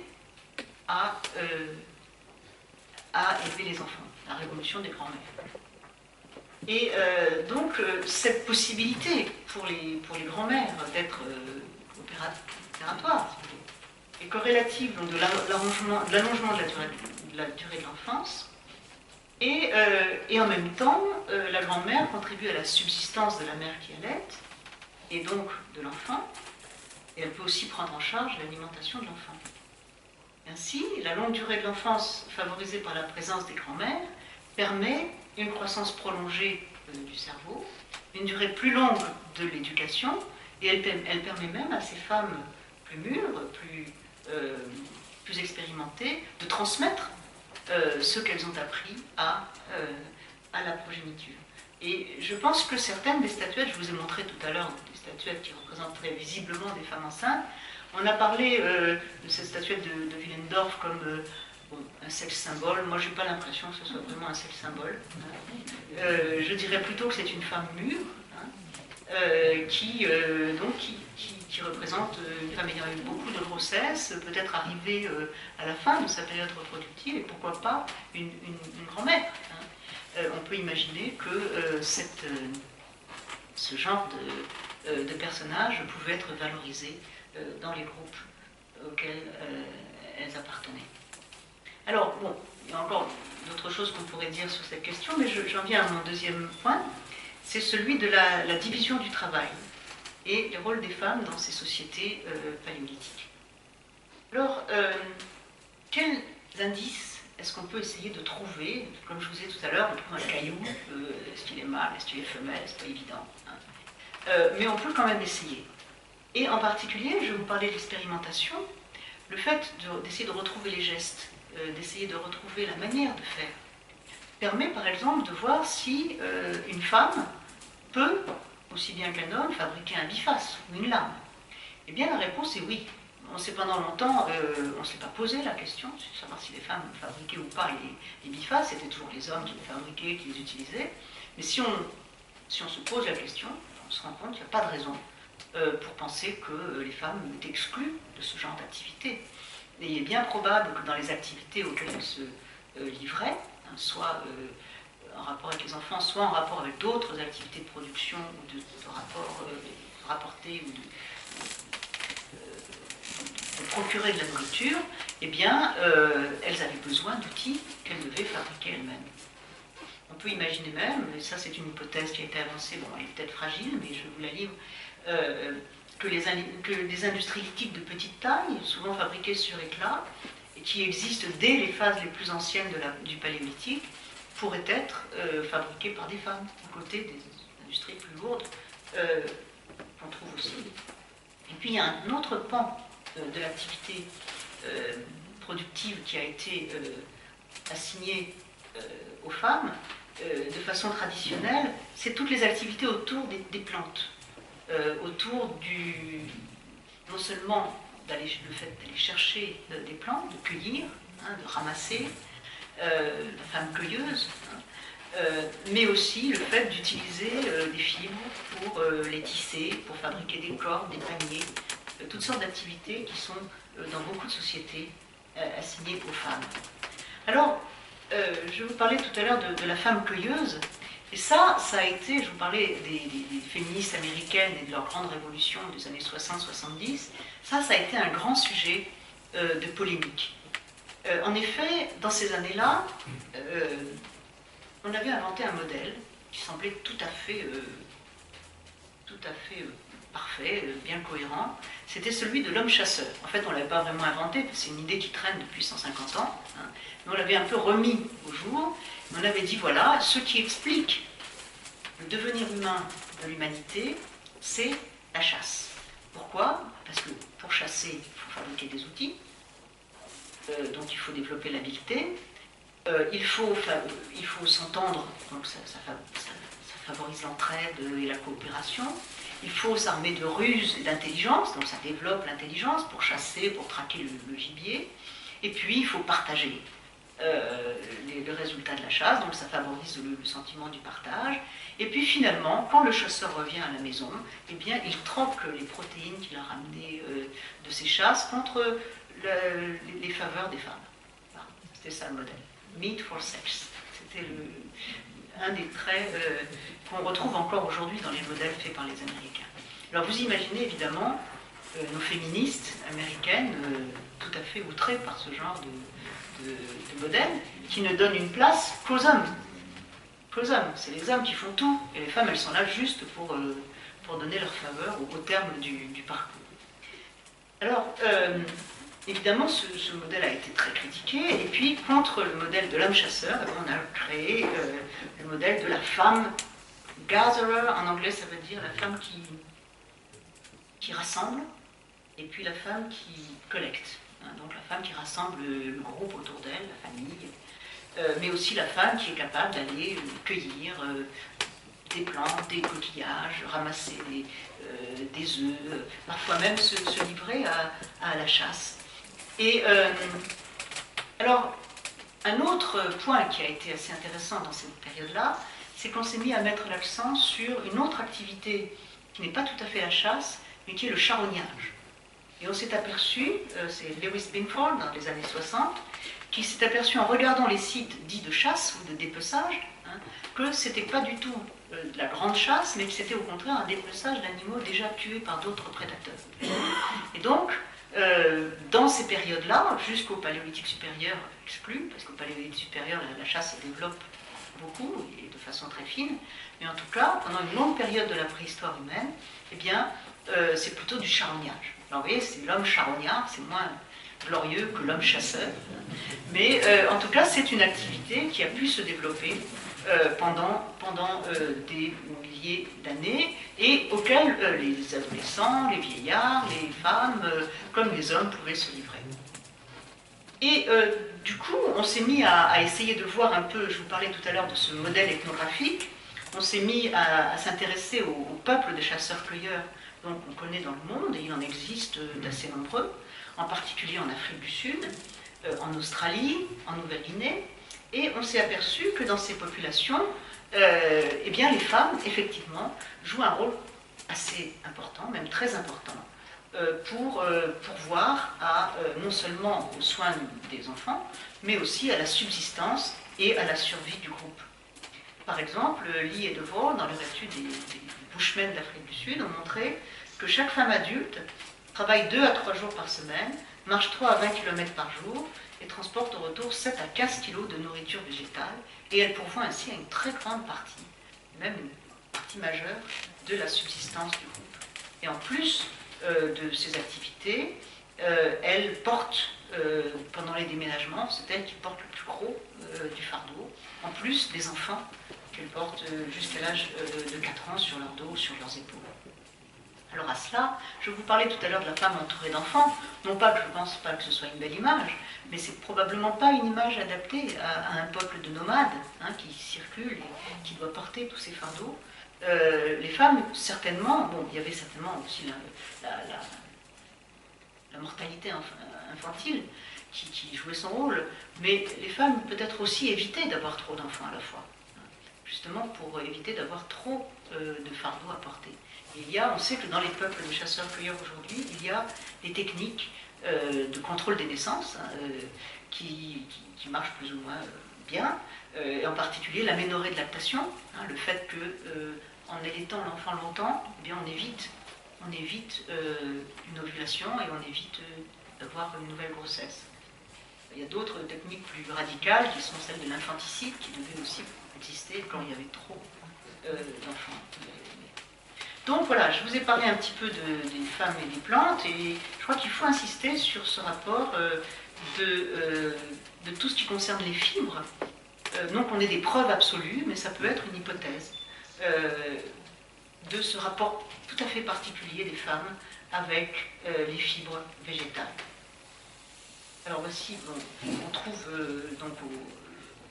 à élever les enfants, la révolution des grands-mères. Et donc, cette possibilité pour les grands-mères d'être opératoires est corrélative donc, de l'allongement de la durée de l'enfance, et en même temps, la grand-mère contribue à la subsistance de la mère qui allait, et donc de l'enfant, et elle peut aussi prendre en charge l'alimentation de l'enfant. Ainsi, la longue durée de l'enfance, favorisée par la présence des grands-mères, permet une croissance prolongée du cerveau, une durée plus longue de l'éducation, et elle permet même à ces femmes plus mûres, plus expérimentées, de transmettre ce qu'elles ont appris à la progéniture. Et je pense que certaines des statuettes, je vous ai montré tout à l'heure des statuettes qui représenteraient visiblement des femmes enceintes. On a parlé de cette statuette de Willendorf comme un sexe symbole. Moi, je n'ai pas l'impression que ce soit vraiment un sexe symbole. Je dirais plutôt que c'est une femme mûre, qui représente une femme ayant eu beaucoup de grossesses, peut-être arrivée à la fin de sa période reproductive, et pourquoi pas une grand-mère. On peut imaginer que ce genre de personnage pouvait être valorisé dans les groupes auxquels elles appartenaient. Alors, bon, il y a encore d'autres choses qu'on pourrait dire sur cette question, mais j'en viens à mon deuxième point, c'est celui de la division du travail et le rôle des femmes dans ces sociétés paléolithiques. Alors, quels indices est-ce qu'on peut essayer de trouver? Comme je vous disais tout à l'heure, on trouve un caillou, est-ce qu'il est mâle, est-ce qu'il est femelle, c'est pas évident. Mais on peut quand même essayer. Et en particulier, je vais vous parler de l'expérimentation, le fait d'essayer de retrouver les gestes, d'essayer de retrouver la manière de faire, permet par exemple de voir si une femme peut, aussi bien qu'un homme, fabriquer un biface ou une lame. Eh bien la réponse est oui. On s'est pendant longtemps, on ne s'est pas posé la question de savoir si les femmes fabriquaient ou pas les bifaces, c'était toujours les hommes qui les fabriquaient, qui les utilisaient. Mais si on se pose la question, on se rend compte qu'il n'y a pas de raison pour penser que les femmes étaient exclues de ce genre d'activité. Et il est bien probable que dans les activités auxquelles elles se livraient, soit en rapport avec les enfants, soit en rapport avec d'autres activités de production ou de rapporter ou de procurer de la nourriture, eh bien, elles avaient besoin d'outils qu'elles devaient fabriquer elles-mêmes. On peut imaginer même, et ça c'est une hypothèse qui a été avancée, bon elle est peut-être fragile, mais je vous la livre, que des industries lithiques de petite taille, souvent fabriquées sur éclat, et qui existent dès les phases les plus anciennes du paléolithique, pourraient être fabriquées par des femmes, aux côtés des industries plus lourdes qu'on trouve aussi. Et puis il y a un autre pan de l'activité productive qui a été assigné aux femmes de façon traditionnelle, c'est toutes les activités autour des plantes, autour non seulement le fait d'aller chercher des plantes, de cueillir, de ramasser, la femme cueilleuse, mais aussi le fait d'utiliser des fibres pour les tisser, pour fabriquer des cordes, des paniers, toutes sortes d'activités qui sont dans beaucoup de sociétés assignées aux femmes. Alors, je vous parlais tout à l'heure de la femme cueilleuse, et ça a été, je vous parlais des féministes américaines et de leur grande révolution des années 60-70, ça a été un grand sujet de polémique. En effet, dans ces années-là, on avait inventé un modèle qui semblait tout à fait tout à fait parfait, bien cohérent, c'était celui de l'homme chasseur. En fait, on ne l'avait pas vraiment inventé, c'est une idée qui traîne depuis 150 ans, hein, mais on l'avait un peu remis au jour. On avait dit, voilà, ce qui explique le devenir humain de l'humanité, c'est la chasse. Pourquoi? Parce que pour chasser, il faut fabriquer des outils, dont il faut développer l'habileté, il faut s'entendre, donc ça favorise l'entraide et la coopération. Il faut s'armer de ruse et d'intelligence, donc ça développe l'intelligence pour chasser, pour traquer le gibier. Et puis, il faut partager le résultat de la chasse, donc ça favorise le sentiment du partage. Et puis finalement, quand le chasseur revient à la maison, eh bien, il troque les protéines qu'il a ramenées de ses chasses contre les faveurs des femmes. Voilà, c'était ça le modèle. Meat for sex. C'était un des traits qu'on retrouve encore aujourd'hui dans les modèles faits par les Américains. Alors vous imaginez évidemment nos féministes américaines tout à fait outrées par ce genre de modèle qui ne donnent une place qu'aux hommes. Qu'aux hommes. C'est les hommes qui font tout et les femmes elles sont là juste pour donner leur faveur au terme du parcours. Alors évidemment, ce modèle a été très critiqué, et puis contre le modèle de l'homme chasseur, on a créé le modèle de la femme gatherer, en anglais ça veut dire la femme qui rassemble, et puis la femme qui collecte. Hein, donc la femme qui rassemble le groupe autour d'elle, la famille, mais aussi la femme qui est capable d'aller cueillir des plantes, des coquillages, ramasser des œufs, parfois même se livrer à la chasse. Et alors, un autre point qui a été assez intéressant dans cette période-là, c'est qu'on s'est mis à mettre l'accent sur une autre activité qui n'est pas tout à fait la chasse, mais qui est le charognage. Et on s'est aperçu, c'est Lewis Binford dans les années 60, qui s'est aperçu en regardant les sites dits de chasse ou de dépeçage, hein, que ce n'était pas du tout de la grande chasse, mais que c'était au contraire un dépeçage d'animaux déjà tués par d'autres prédateurs. Et donc, dans ces périodes-là, jusqu'au paléolithique supérieur exclu, parce qu'au paléolithique supérieur, la chasse se développe beaucoup et de façon très fine, mais en tout cas, pendant une longue période de la préhistoire humaine, eh bien, c'est plutôt du charognage. Alors vous voyez, c'est l'homme charognard, c'est moins glorieux que l'homme chasseur, mais en tout cas, c'est une activité qui a pu se développer pendant des milliers d'années et auxquelles les adolescents, les vieillards, les femmes, comme les hommes pouvaient se livrer. Et du coup, on s'est mis à essayer de voir un peu, je vous parlais tout à l'heure de ce modèle ethnographique, on s'est mis à s'intéresser aux peuples de chasseurs-cueilleurs dont on connaît dans le monde, et il en existe d'assez nombreux, en particulier en Afrique du Sud, en Australie, en Nouvelle-Guinée, et on s'est aperçu que dans ces populations, eh bien, les femmes, effectivement, jouent un rôle assez important, même très important, pour pourvoir non seulement aux soins des enfants, mais aussi à la subsistance et à la survie du groupe. Par exemple, Lee et DeVore, dans leur étude des Bushmen d'Afrique du Sud, ont montré que chaque femme adulte travaille 2 à 3 jours par semaine, marche 3 à 20 km par jour, et transporte au retour 7 à 15 kg de nourriture végétale, et elle pourvoit ainsi à une très grande partie, même une partie majeure, de la subsistance du groupe. Et en plus de ces activités, elle porte, pendant les déménagements, c'est elle qui porte le plus gros du fardeau, en plus des enfants qu'elle porte jusqu'à l'âge de 4 ans sur leur dos, sur leurs épaules. Alors à cela, je vous parlais tout à l'heure de la femme entourée d'enfants, non pas que je ne pense pas que ce soit une belle image, mais c'est probablement pas une image adaptée à un peuple de nomades qui circule et qui doit porter tous ces fardeaux. Les femmes, certainement, bon, il y avait certainement aussi la mortalité infantile qui jouait son rôle, mais les femmes peut-être aussi évitaient d'avoir trop d'enfants à la fois, justement pour éviter d'avoir trop de fardeaux à porter. On sait que dans les peuples de chasseurs-cueilleurs aujourd'hui, il y a des techniques de contrôle des naissances qui marchent plus ou moins bien, et en particulier l'aménorrhée de lactation, le fait que en allaitant l'enfant longtemps, eh bien on évite une ovulation et on évite d'avoir une nouvelle grossesse. Il y a d'autres techniques plus radicales qui sont celles de l'infanticide qui devaient aussi exister quand il y avait trop d'enfants. Donc voilà, je vous ai parlé un petit peu des femmes et des plantes, et je crois qu'il faut insister sur ce rapport de tout ce qui concerne les fibres. Non qu'on ait des preuves absolues, mais ça peut être une hypothèse de ce rapport tout à fait particulier des femmes avec les fibres végétales. Alors voici, bon, on trouve donc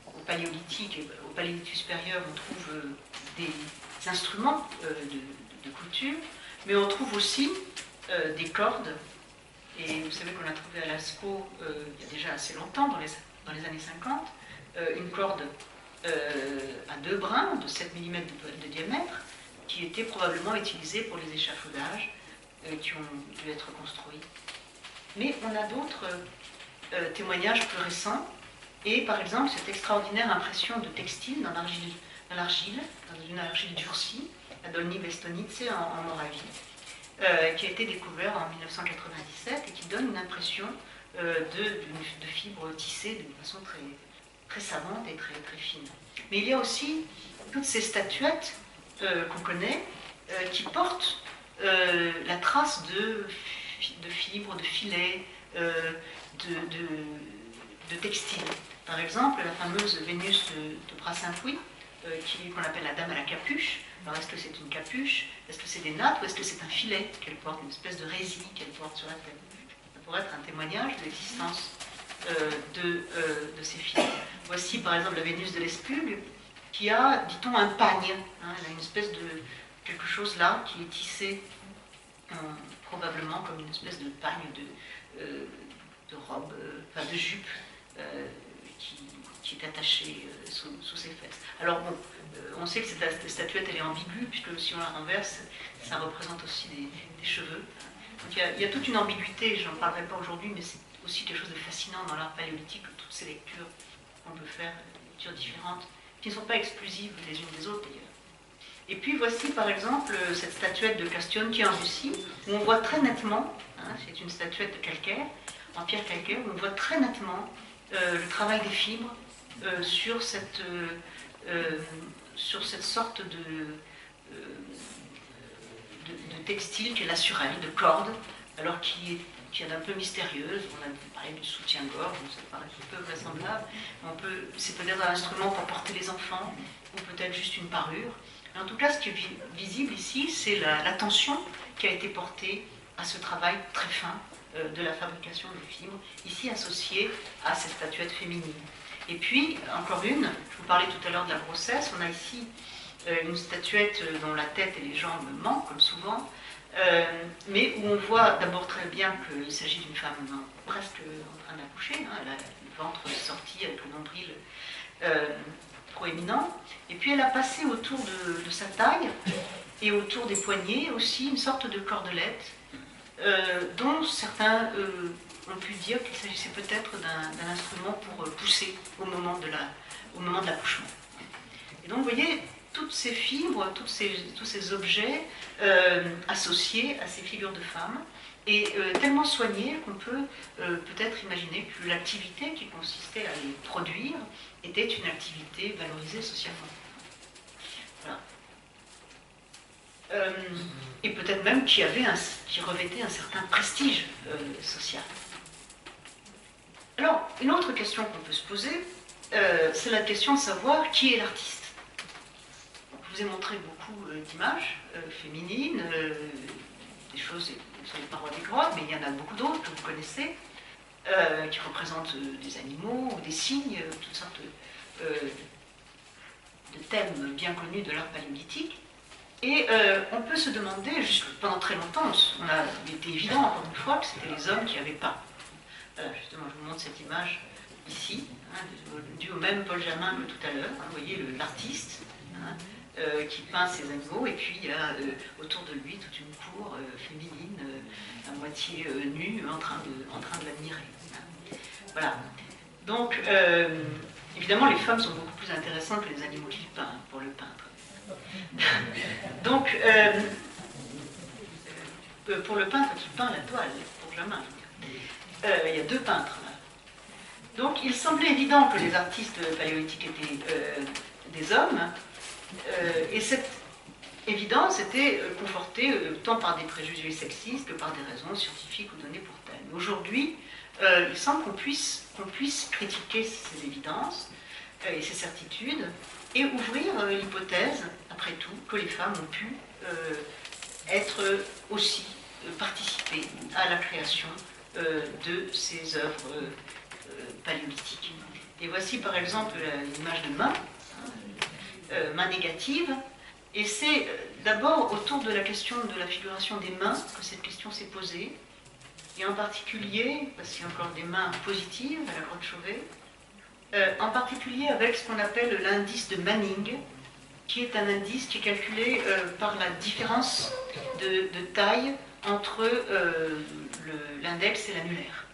au Paléolithique et au Paléolithique supérieur, on trouve des instruments de couture, mais on trouve aussi des cordes. Et vous savez qu'on a trouvé à Lascaux il y a déjà assez longtemps, dans les années 50, une corde à 2 brins de 7 mm de diamètre, qui était probablement utilisée pour les échafaudages qui ont dû être construits. Mais on a d'autres témoignages plus récents, et par exemple cette extraordinaire impression de textile dans une argile durcie, à Dolní Věstonice en Moravie, qui a été découvert en 1997 et qui donne une impression de fibres tissées d'une façon très, très savante et très, très fine. Mais il y a aussi toutes ces statuettes qu'on connaît qui portent la trace de fibres, de filets, de textiles. Par exemple, la fameuse Vénus de Bras-Saint-Pouy, qu'on appelle la dame à la capuche. Alors, est-ce que c'est une capuche? Est-ce que c'est des nattes? Ou est-ce que c'est un filet qu'elle porte, une espèce de résille qu'elle porte sur la tête? Ça pourrait être un témoignage de l'existence de ces filets. Voici, par exemple, la Vénus de l'Espugue, qui a, dit-on, un pagne. Hein, elle a une espèce de quelque chose là qui est tissé probablement comme une espèce de pagne de robe, enfin de jupe qui est attachée sous ses fesses. Alors bon, on sait que cette statuette elle est ambiguë, puisque si on la renverse, ça représente aussi des cheveux. Donc il y a toute une ambiguïté, je n'en parlerai pas aujourd'hui, mais c'est aussi quelque chose de fascinant dans l'art paléolithique, toutes ces lectures qu'on peut faire, des lectures différentes, qui ne sont pas exclusives les unes des autres d'ailleurs. Et puis voici par exemple cette statuette de Castionne qui est en Russie, où on voit très nettement, hein, c'est une statuette de calcaire, en pierre calcaire, où on voit très nettement le travail des fibres sur cette sorte de textile qu'est la surelle, de corde, alors qui est un peu mystérieuse. On a parlé du soutien-gorge, ça paraît un peu vraisemblable. C'est peut-être un instrument pour porter les enfants, ou peut-être juste une parure. Mais en tout cas, ce qui est visible ici, c'est l'attention qui a été portée à ce travail très fin de la fabrication des fibres, ici associée à cette statuette féminine. Et puis, encore une, je vous parlais tout à l'heure de la grossesse, on a ici une statuette dont la tête et les jambes manquent, comme souvent, mais où on voit d'abord très bien qu'il s'agit d'une femme presque en train d'accoucher, hein, elle a le ventre sorti avec le nombril proéminent, et puis elle a passé autour de sa taille et autour des poignets aussi une sorte de cordelette dont certains ont pu dire qu'il s'agissait peut-être d'un instrument pour pousser au moment de l'accouchement. Et donc vous voyez, toutes ces fibres, tous ces objets associés à ces figures de femmes, et tellement soignés qu'on peut peut-être imaginer que l'activité qui consistait à les produire était une activité valorisée socialement. Voilà. Et peut-être même qui revêtait un certain prestige social. Alors, une autre question qu'on peut se poser, c'est la question de savoir qui est l'artiste. Je vous ai montré beaucoup d'images féminines, des choses sur les parois des grottes, mais il y en a beaucoup d'autres que vous connaissez, qui représentent des animaux ou des signes, toutes sortes de thèmes bien connus de l'art paléolithique. Et on peut se demander, pendant très longtemps, il était évident, encore une fois, que c'était les hommes qui avaient peint. Voilà, justement, je vous montre cette image ici, hein, due au même Paul Jamin que tout à l'heure. Hein, vous voyez l'artiste hein, qui peint ces animaux, et puis il y a autour de lui toute une cour féminine, à moitié nue, en train de l'admirer. Hein. Voilà. Donc, évidemment, les femmes sont beaucoup plus intéressantes que les animaux qu'il peint pour le peintre. Donc, pour le peintre qui peint la toile, pour Jamin, il y a deux peintres. Là. Donc, il semblait évident que les artistes paléolithiques étaient des hommes, et cette évidence était confortée tant par des préjugés sexistes que par des raisons scientifiques ou données pour telles. Mais aujourd'hui, il semble qu'on puisse critiquer ces évidences et ces certitudes et ouvrir l'hypothèse, après tout, que les femmes ont pu être aussi participer à la création de ces œuvres paléolithiques. Et voici par exemple l'image de main, main négative, et c'est d'abord autour de la question de la figuration des mains que cette question s'est posée, et en particulier, parce qu'il y a encore des mains positives à la grotte Chauvet, en particulier avec ce qu'on appelle l'indice de Manning, qui est un indice qui est calculé par la différence de taille entre l'index et l'annulaire,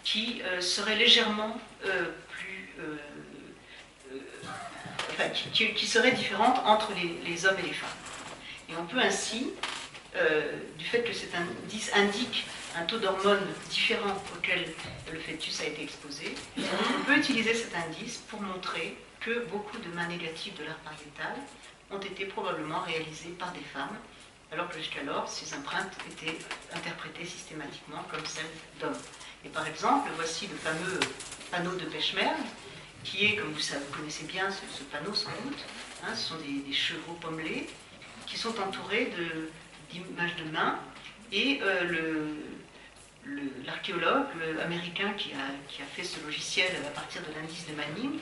qui serait légèrement qui serait différente entre les hommes et les femmes. Et on peut ainsi, du fait que cet indice indique un taux d'hormones différent auquel le fœtus a été exposé, on peut utiliser cet indice pour montrer que beaucoup de mains négatives de l'art pariétal ont été probablement réalisées par des femmes, alors que jusqu'alors, ces empreintes étaient interprétées systématiquement comme celles d'hommes. Et par exemple, voici le fameux panneau de Pechmerg, qui est, comme vous connaissez bien ce panneau sans doute, hein, ce sont des chevaux pommelés qui sont entourés d'images de mains, et l'archéologue américain qui a fait ce logiciel à partir de l'indice de Manning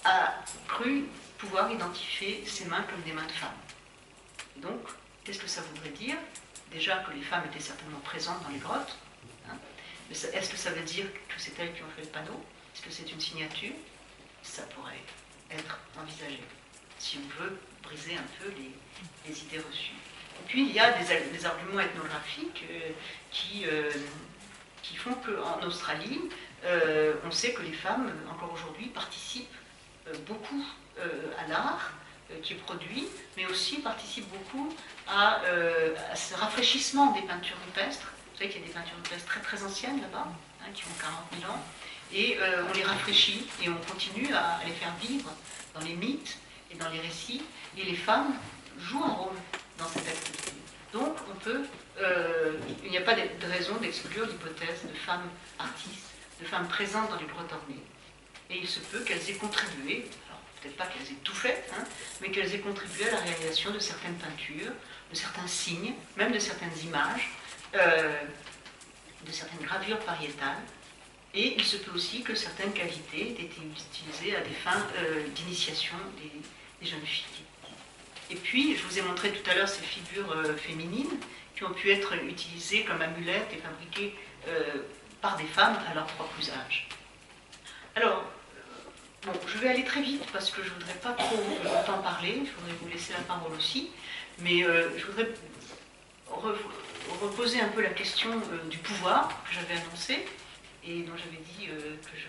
a cru pouvoir identifier ces mains comme des mains de femmes. Donc, qu'est-ce que ça voudrait dire? Déjà que les femmes étaient certainement présentes dans les grottes, hein, mais est-ce que ça veut dire que c'est elles qui ont fait le panneau? Est-ce que c'est une signature? Ça pourrait être envisagé, si on veut briser un peu les idées reçues. Et puis, il y a des arguments ethnographiques qui font qu'en Australie, on sait que les femmes, encore aujourd'hui, participent beaucoup à l'art qui est produit, mais aussi participent beaucoup à ce rafraîchissement des peintures rupestres. Vous savez qu'il y a des peintures rupestres très très anciennes là-bas, hein, qui ont 40 000 ans, et on les rafraîchit et on continue à les faire vivre dans les mythes et dans les récits, et les femmes jouent un rôle dans cette activité. Donc on peut, il n'y a pas de raison d'exclure l'hypothèse de femmes artistes, de femmes présentes dans les grottes ornées. Et il se peut qu'elles aient contribué, alors peut-être pas qu'elles aient tout fait, hein, mais qu'elles aient contribué à la réalisation de certaines peintures, de certains signes, même de certaines images, de certaines gravures pariétales. Et il se peut aussi que certaines cavités aient été utilisées à des fins d'initiation des jeunes filles. Et puis, je vous ai montré tout à l'heure ces figures féminines qui ont pu être utilisées comme amulettes et fabriquées par des femmes à leur propre usage. Alors, bon, je vais aller très vite parce que je ne voudrais pas trop longtemps parler, je voudrais vous laisser la parole aussi, mais je voudrais reposer un peu la question du pouvoir que j'avais annoncé et dont j'avais dit que je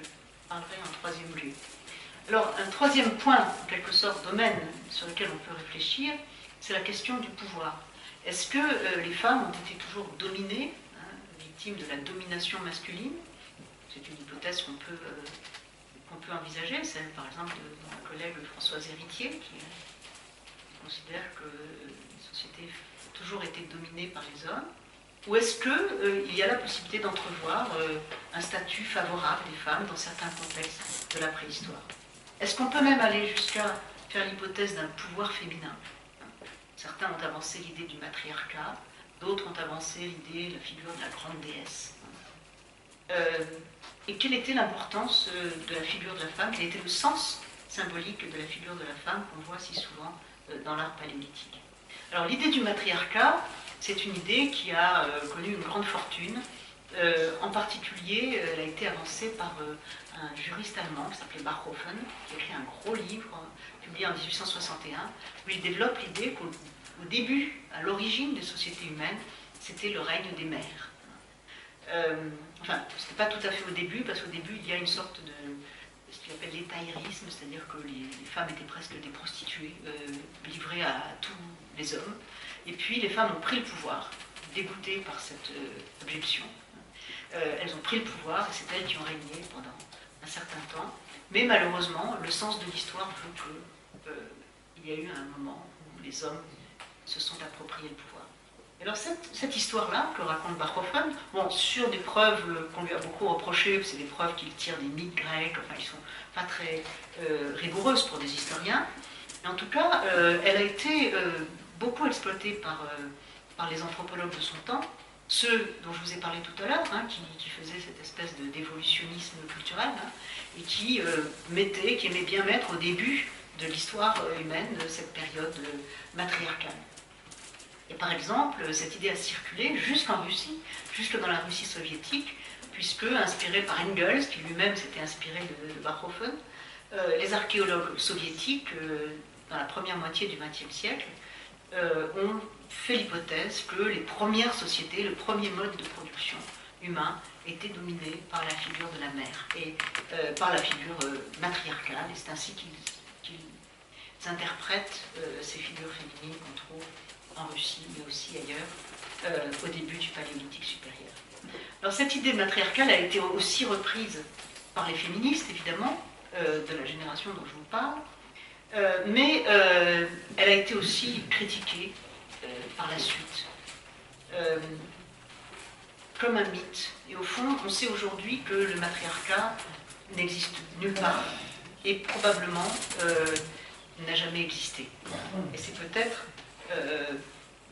parlerai en troisième lieu. Alors, un troisième point, en quelque sorte, domaine sur lequel on peut réfléchir, c'est la question du pouvoir. Est-ce que les femmes ont été toujours dominées, hein, victimes de la domination masculine? C'est une hypothèse qu'on peut envisager, celle par exemple de ma collègue Françoise Héritier, qui considère que les sociétés ont toujours été dominées par les hommes. Ou est-ce qu'il y a la possibilité d'entrevoir un statut favorable des femmes dans certains contextes de la préhistoire? Est-ce qu'on peut même aller jusqu'à faire l'hypothèse d'un pouvoir féminin? Certains ont avancé l'idée du matriarcat, d'autres ont avancé l'idée, la figure de la grande déesse. Et quelle était l'importance de la figure de la femme? Quel était le sens symbolique de la figure de la femme qu'on voit si souvent dans l'art paléolithique? Alors l'idée du matriarcat, c'est une idée qui a connu une grande fortune. En particulier, elle a été avancée par un juriste allemand qui s'appelait Bachhofen, qui a écrit un gros livre, publié en 1861, où il développe l'idée qu'au début, à l'origine des sociétés humaines, c'était le règne des mères. Enfin, ce n'est pas tout à fait au début, parce qu'au début, il y a une sorte de ce qu'il appelle l'étaïrisme, c'est-à-dire que les femmes étaient presque des prostituées, livrées à tous les hommes. Et puis, les femmes ont pris le pouvoir, dégoûtées par cette objection. Elles ont pris le pouvoir, et c'est elles qui ont régné pendant un certain temps. Mais malheureusement, le sens de l'histoire veut qu'il y a eu un moment où où les hommes se sont appropriés le pouvoir. Et alors cette histoire-là que raconte Bachofen, bon, sur des preuves qu'on lui a beaucoup reprochées, c'est des preuves qu'il tire des mythes grecs, enfin ils sont pas très rigoureuses pour des historiens, mais en tout cas elle a été beaucoup exploitée par les anthropologues de son temps, ceux dont je vous ai parlé tout à l'heure, hein, qui faisaient cette espèce d'évolutionnisme culturel, hein, et qui aimaient bien mettre au début de l'histoire humaine de cette période matriarcale. Et par exemple, cette idée a circulé jusqu'en Russie, jusque dans la Russie soviétique, puisque, inspiré par Engels, qui lui-même s'était inspiré de Bachofen, les archéologues soviétiques, dans la première moitié du XXe siècle, ont fait l'hypothèse que les premières sociétés, le premier mode de production humain, était dominé par la figure de la mère et par la figure matriarcale. Et c'est ainsi qu'ils interprètent ces figures féminines qu'on trouve en Russie, mais aussi ailleurs, au début du Paléolithique supérieur. Alors cette idée matriarcale a été aussi reprise par les féministes, évidemment, de la génération dont je vous parle, mais elle a été aussi critiquée par la suite, comme un mythe. Et au fond, on sait aujourd'hui que le matriarcat n'existe nulle part, et probablement n'a jamais existé. Et c'est peut-être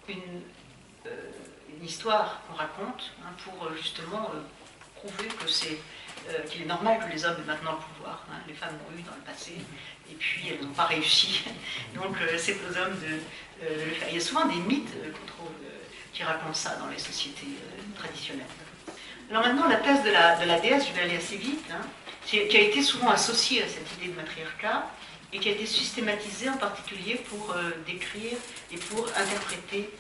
une histoire qu'on raconte, hein, pour justement prouver que qu'il est normal que les hommes aient maintenant le pouvoir. Hein. Les femmes l'ont eu dans le passé, et puis elles n'ont pas réussi. Donc c'est aux hommes de le faire. Il y a souvent des mythes qu'on trouve qui racontent ça dans les sociétés traditionnelles. Alors maintenant, la thèse de la déesse, je vais aller assez vite, hein, qui a été souvent associée à cette idée de matriarcat, et qui a été systématisée en particulier pour décrire et pour interpréter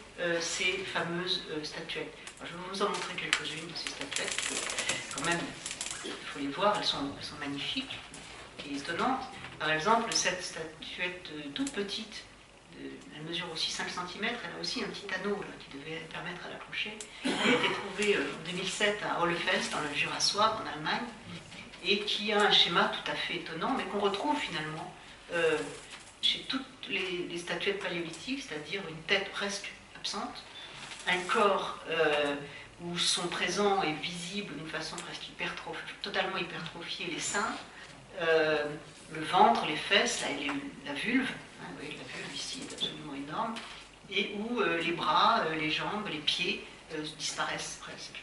ces fameuses statuettes. Alors, je vais vous en montrer quelques-unes de ces statuettes. Quand même, il faut les voir, elles sont magnifiques et étonnantes. Par exemple, cette statuette toute petite, elle mesure aussi 5 cm, elle a aussi un petit anneau là, qui devait permettre à l'accrocher. Elle a été trouvée en 2007 à Hollefels, dans le Jura suave, en Allemagne, et qui a un schéma tout à fait étonnant, mais qu'on retrouve finalement chez toutes les statuettes paléolithiques, c'est-à-dire une tête presque absente, un corps où sont présents et visibles d'une façon presque totalement hypertrophiée les seins, le ventre, les fesses, la vulve, hein, vous voyez, la vulve ici est absolument énorme, et où les bras, les jambes, les pieds disparaissent presque.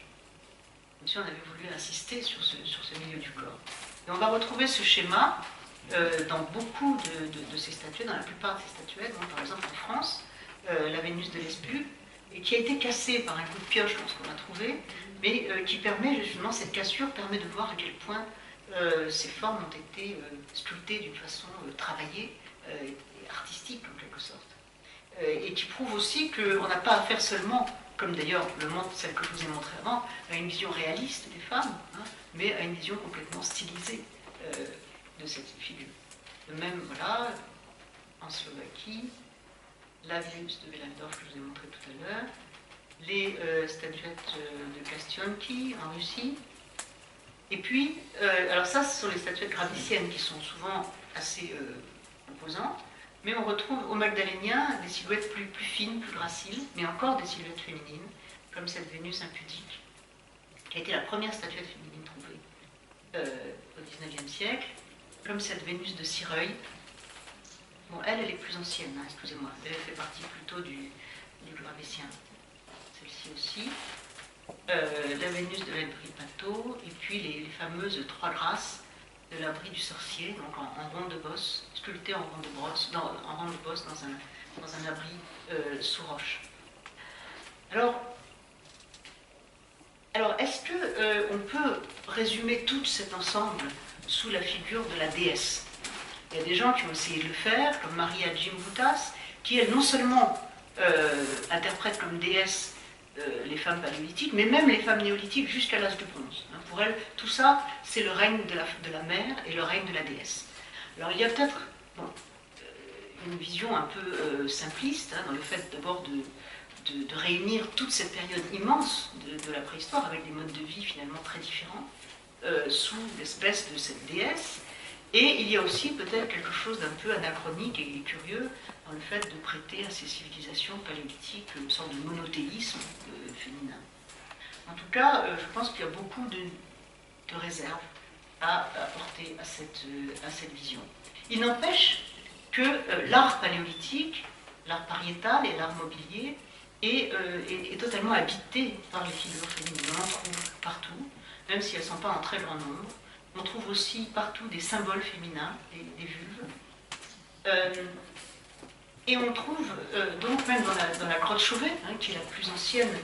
Comme si on avait voulu insister sur ce milieu du corps. Et on va retrouver ce schéma dans beaucoup de ces statuettes, dans la plupart de ces statuettes, donc, par exemple en France, la Vénus de Lesbu, et qui a été cassée par un coup de pioche lorsqu'on l'a trouvée, mais qui permet justement, cette cassure permet de voir à quel point ces formes ont été sculptées d'une façon travaillée et artistique en quelque sorte. Et qui prouve aussi qu'on n'a pas affaire seulement, comme d'ailleurs le montre celle que je vous ai montrée avant, à une vision réaliste des femmes, hein, mais à une vision complètement stylisée de cette figure. De même, voilà, en Slovaquie, la Vénus de Vellandorf que je vous ai montré tout à l'heure, les statuettes de Kastionki en Russie, et puis, alors ça, ce sont les statuettes graviciennes qui sont souvent assez imposantes, mais on retrouve au Magdalénien des silhouettes plus fines, plus graciles, mais encore des silhouettes féminines, comme cette Vénus impudique, qui a été la première statuette féminine trouvée au XIXe siècle, comme cette Vénus de Cireuil. Bon, elle est plus ancienne, hein, excusez-moi, elle fait partie plutôt du Gravicien. Celle-ci aussi. La Vénus de l'Elbripato, et puis les fameuses trois grâces de l'abri du sorcier, donc en rond de bosse, sculptées en rond de bosse dans un abri sous roche. Alors est-ce qu'on peut résumer tout cet ensemble sous la figure de la déesse? Il y a des gens qui ont essayé de le faire, comme Maria Gimbutas, qui elle non seulement interprète comme déesse les femmes paléolithiques, mais même les femmes néolithiques jusqu'à l'âge de bronze. Pour elle, tout ça, c'est le règne de la mère et le règne de la déesse. Alors il y a peut-être une vision un peu simpliste, hein, dans le fait d'abord de réunir toute cette période immense de la préhistoire, avec des modes de vie finalement très différents, sous l'espèce de cette déesse, Et il y a aussi peut-être quelque chose d'un peu anachronique et curieux dans le fait de prêter à ces civilisations paléolithiques une sorte de monothéisme féminin. En tout cas, je pense qu'il y a beaucoup de réserves à apporter à cette vision. Il n'empêche que l'art paléolithique, l'art pariétal et l'art mobilier est totalement habité par les figures féminines. On en trouve partout, même si elles ne sont pas en très grand nombre. On trouve aussi partout des symboles féminins, des vulves. Et on trouve, donc même dans la grotte Chauvet, hein, qui est la plus ancienne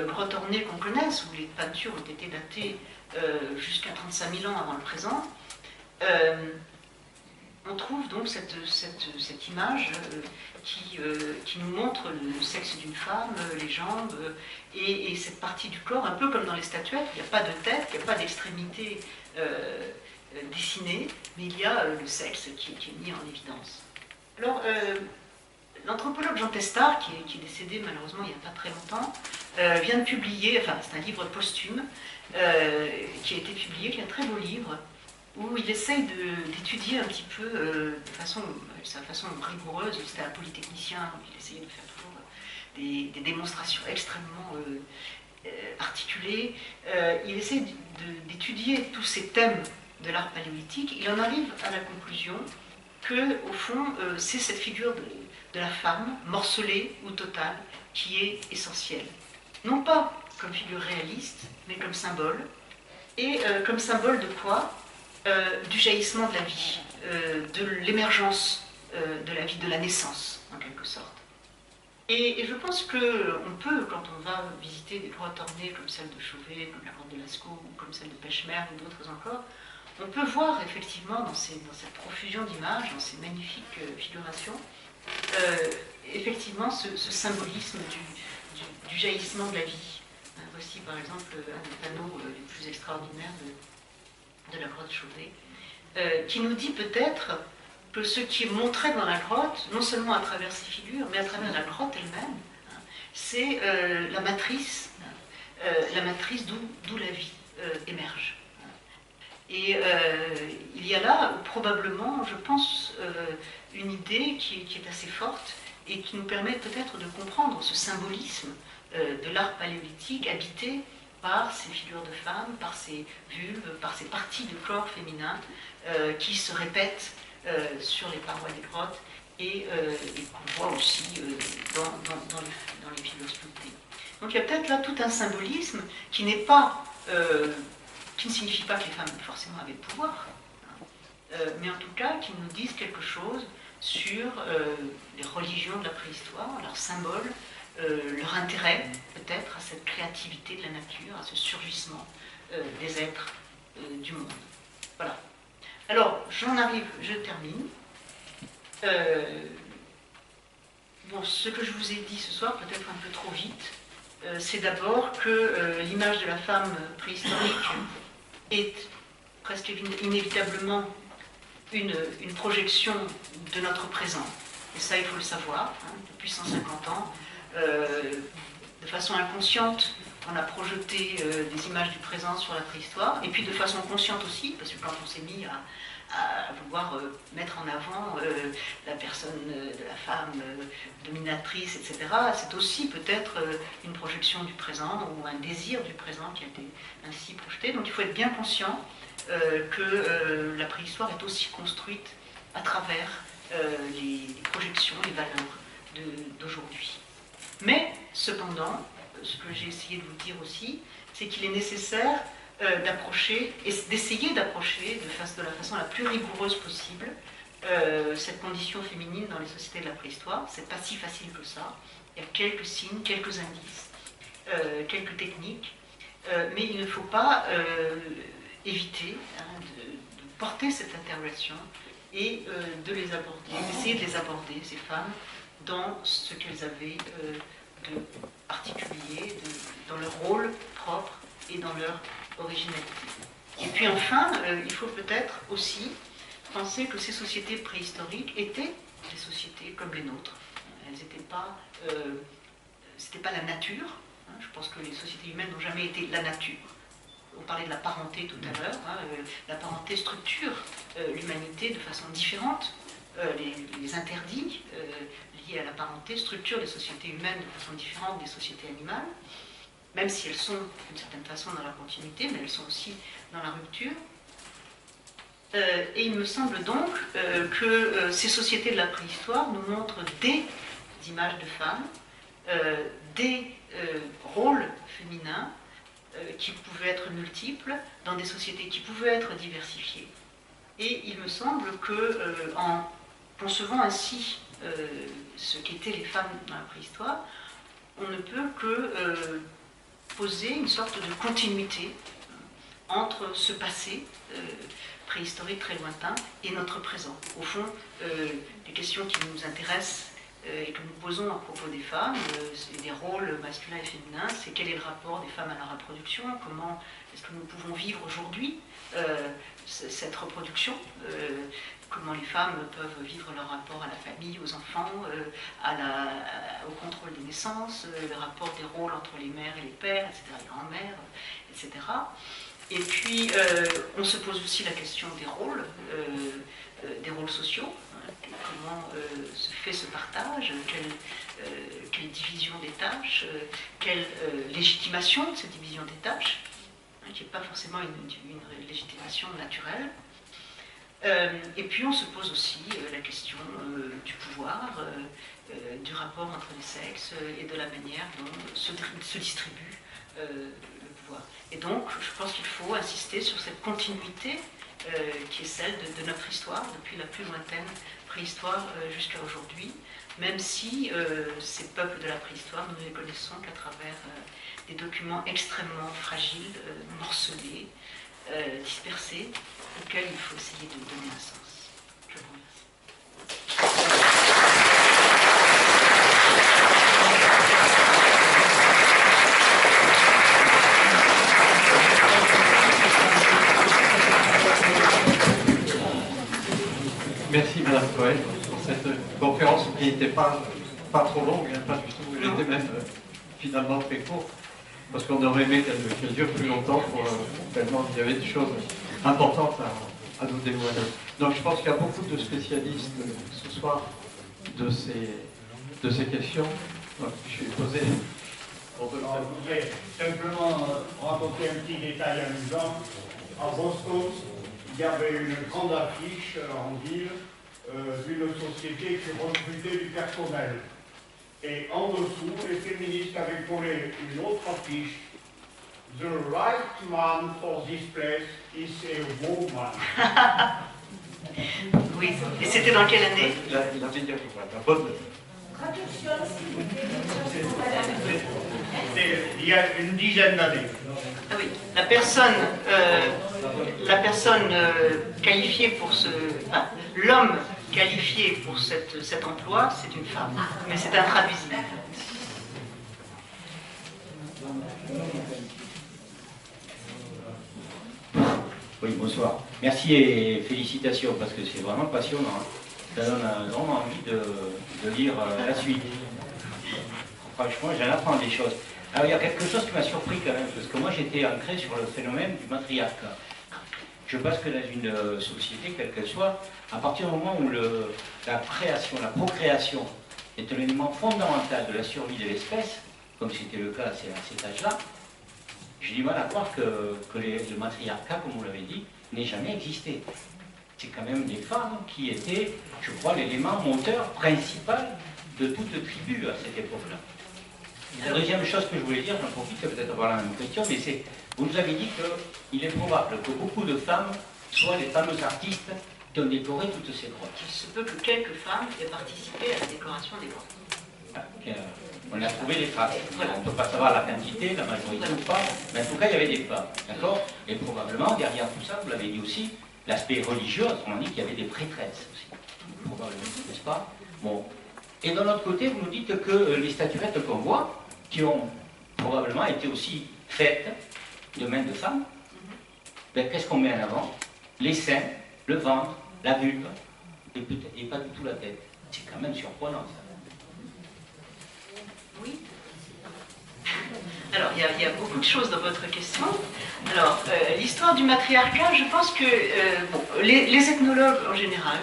grotte ornée qu'on connaisse, où les peintures ont été datées jusqu'à 35 000 ans avant le présent, on trouve donc cette image qui nous montre le sexe d'une femme, les jambes, et cette partie du corps, un peu comme dans les statuettes, il n'y a pas de tête, il n'y a pas d'extrémité dessinée, mais il y a le sexe qui est mis en évidence. Alors, l'anthropologue Jean Testard, qui est décédé malheureusement il n'y a pas très longtemps, vient de publier, enfin c'est un livre posthume, qui a été publié, qui est un très beau livre, où il essaye d'étudier un petit peu sa façon rigoureuse, c'était un polytechnicien, il essayait de faire toujours des démonstrations extrêmement articulées. Il essaye d'étudier tous ces thèmes de l'art paléolithique. Il en arrive à la conclusion que, au fond, c'est cette figure de la femme, morcelée ou totale, qui est essentielle. Non pas comme figure réaliste, mais comme symbole. Et comme symbole de quoi ? Du jaillissement de la vie, de l'émergence de la vie, de la naissance, en quelque sorte. Et je pense qu'on peut, quand on va visiter des grottes ornées comme celle de Chauvet, comme la grotte de Lascaux, ou comme celle de Pêche-Mer, ou d'autres encore, on peut voir effectivement dans cette profusion d'images, dans ces magnifiques figurations, effectivement ce symbolisme du jaillissement de la vie. Voici par exemple un des panneaux les plus extraordinaires de la grotte Chauvet, qui nous dit peut-être que ce qui est montré dans la grotte, non seulement à travers ces figures, mais à travers la grotte elle-même, c'est la matrice d'où la vie émerge. Et il y a là probablement, je pense, une idée qui est assez forte et qui nous permet peut-être de comprendre ce symbolisme de l'art paléolithique habité par ces figures de femmes, par ces vulves, par ces parties du corps féminin qui se répètent sur les parois des grottes et qu'on voit aussi dans les figures sculptées. Donc il y a peut-être là tout un symbolisme qui n'est pas, qui ne signifie pas que les femmes forcément avaient le pouvoir, mais en tout cas qui nous disent quelque chose sur les religions de la préhistoire, leurs symboles, leur intérêt peut-être à cette créativité de la nature, à ce surgissement des êtres du monde. Voilà. Alors, je termine. Bon, ce que je vous ai dit ce soir, peut-être un peu trop vite, c'est d'abord que l'image de la femme préhistorique est presque inévitablement une projection de notre présent. Et ça, il faut le savoir, hein, depuis 150 ans. De façon inconsciente, on a projeté des images du présent sur la préhistoire, et puis de façon consciente aussi, parce que quand on s'est mis à vouloir mettre en avant la personne de la femme dominatrice, etc., c'est aussi peut-être une projection du présent, ou un désir du présent qui a été ainsi projeté. Donc il faut être bien conscient que la préhistoire est aussi construite à travers les projections, les valeurs d'aujourd'hui. Mais, cependant, ce que j'ai essayé de vous dire aussi, c'est qu'il est nécessaire d'approcher, et d'essayer d'approcher de la façon la plus rigoureuse possible cette condition féminine dans les sociétés de la préhistoire. C'est pas si facile que ça. Il y a quelques signes, quelques indices, quelques techniques, mais il ne faut pas éviter de porter cette interrogation et de les aborder, d'essayer de les aborder, ces femmes, dans ce qu'elles avaient de particulier, dans leur rôle propre et dans leur originalité. Et puis enfin, il faut peut-être aussi penser que ces sociétés préhistoriques étaient des sociétés comme les nôtres. Elles n'étaient pas, c'était pas la nature. Je pense que les sociétés humaines n'ont jamais été la nature. on parlait de la parenté tout à l'heure, hein, la parenté structure l'humanité de façon différente. Les interdits liés à la parenté structurent les sociétés humaines de façon différente des sociétés animales, même si elles sont d'une certaine façon dans la continuité, mais elles sont aussi dans la rupture. Et il me semble donc que ces sociétés de la préhistoire nous montrent des images de femmes, des rôles féminins qui pouvaient être multiples, dans des sociétés qui pouvaient être diversifiées. Et il me semble que en concevant ainsi ce qu'étaient les femmes dans la préhistoire, on ne peut que poser une sorte de continuité entre ce passé préhistorique très lointain et notre présent. Au fond, les questions qui nous intéressent et que nous posons à propos des femmes, des rôles masculins et féminins, c'est quel est le rapport des femmes à la reproduction, comment est-ce que nous pouvons vivre aujourd'hui cette reproduction, comment les femmes peuvent vivre leur rapport à la famille, aux enfants, au contrôle des naissances, le rapport des rôles entre les mères et les pères, etc., les grands-mères, etc. Et puis, on se pose aussi la question des rôles sociaux. Comment se fait ce partage, quelle division des tâches, quelle légitimation de cette division des tâches, hein, qui n'est pas forcément une légitimation naturelle. Et puis on se pose aussi la question du pouvoir, du rapport entre les sexes et de la manière dont se distribue le pouvoir. Et donc je pense qu'il faut insister sur cette continuité qui est celle de notre histoire, depuis la plus lointaine préhistoire jusqu'à aujourd'hui, même si ces peuples de la préhistoire, nous ne les connaissons qu'à travers des documents extrêmement fragiles, morcelés, dispersés, auxquels il faut essayer de donner un sens. Je vous remercie. Merci Madame Cohen pour cette conférence qui n'était pas trop longue, hein, pas du tout, elle était même finalement très courte, parce qu'on aurait aimé qu'elle dure plus longtemps pour tellement il y avait des choses importantes à nous dévoiler. Donc je pense qu'il y a beaucoup de spécialistes ce soir de ces questions. Donc, je vais poser. Je voudrais simplement raconter un petit détail amusant. À Boston, il y avait une grande affiche en ville d'une société qui recrutait du personnel. Et en dessous, les féministes avaient collé une autre affiche. The right man for this place is a woman. Oui, et c'était dans quelle année? La bonne. Il y a une dizaine d'années. Ah oui, la personne qualifiée pour ce... Hein, l'homme qualifié pour cet emploi, c'est une femme, mais c'est intraduisible. Oui, bonsoir. Merci et félicitations, parce que c'est vraiment passionnant. Hein. Ça donne vraiment envie de lire la suite. Franchement, j'en apprends des choses. Alors, il y a quelque chose qui m'a surpris quand même, parce que moi, j'étais ancré sur le phénomène du matriarcat. Je pense que dans une société, quelle qu'elle soit, à partir du moment où la création, la procréation est un élément fondamental de la survie de l'espèce, comme c'était le cas à cet âge-là, j'ai du mal à croire que le matriarcat, comme vous l'avez dit, n'ait jamais existé. C'est quand même des femmes qui étaient, je crois, l'élément moteur principal de toute tribu à cette époque-là. La deuxième chose que je voulais dire, j'en profite peut-être avoir la même question, mais c'est, vous nous avez dit qu'il est probable que beaucoup de femmes soient les fameuses artistes qui ont décoré toutes ces grottes. Il se peut que quelques femmes aient participé à la décoration des grottes. On a trouvé des traces. Voilà. On ne peut pas savoir la quantité, la majorité ou pas, mais en tout cas, il y avait des femmes. D'accord? Et probablement, derrière tout ça, vous l'avez dit aussi, l'aspect religieux, on dit qu'il y avait des prêtresses aussi. Probablement, n'est-ce pas? Bon. Et de l'autre côté, vous nous dites que les statuettes qu'on voit, qui ont probablement été aussi faites de mains de femmes, ben, qu'est-ce qu'on met en avant? Les seins, le ventre, la vulve, et pas du tout la tête. C'est quand même surprenant, ça. Oui. Alors, il y a beaucoup de choses dans votre question. Alors, l'histoire du matriarcat, je pense que bon, les ethnologues en général,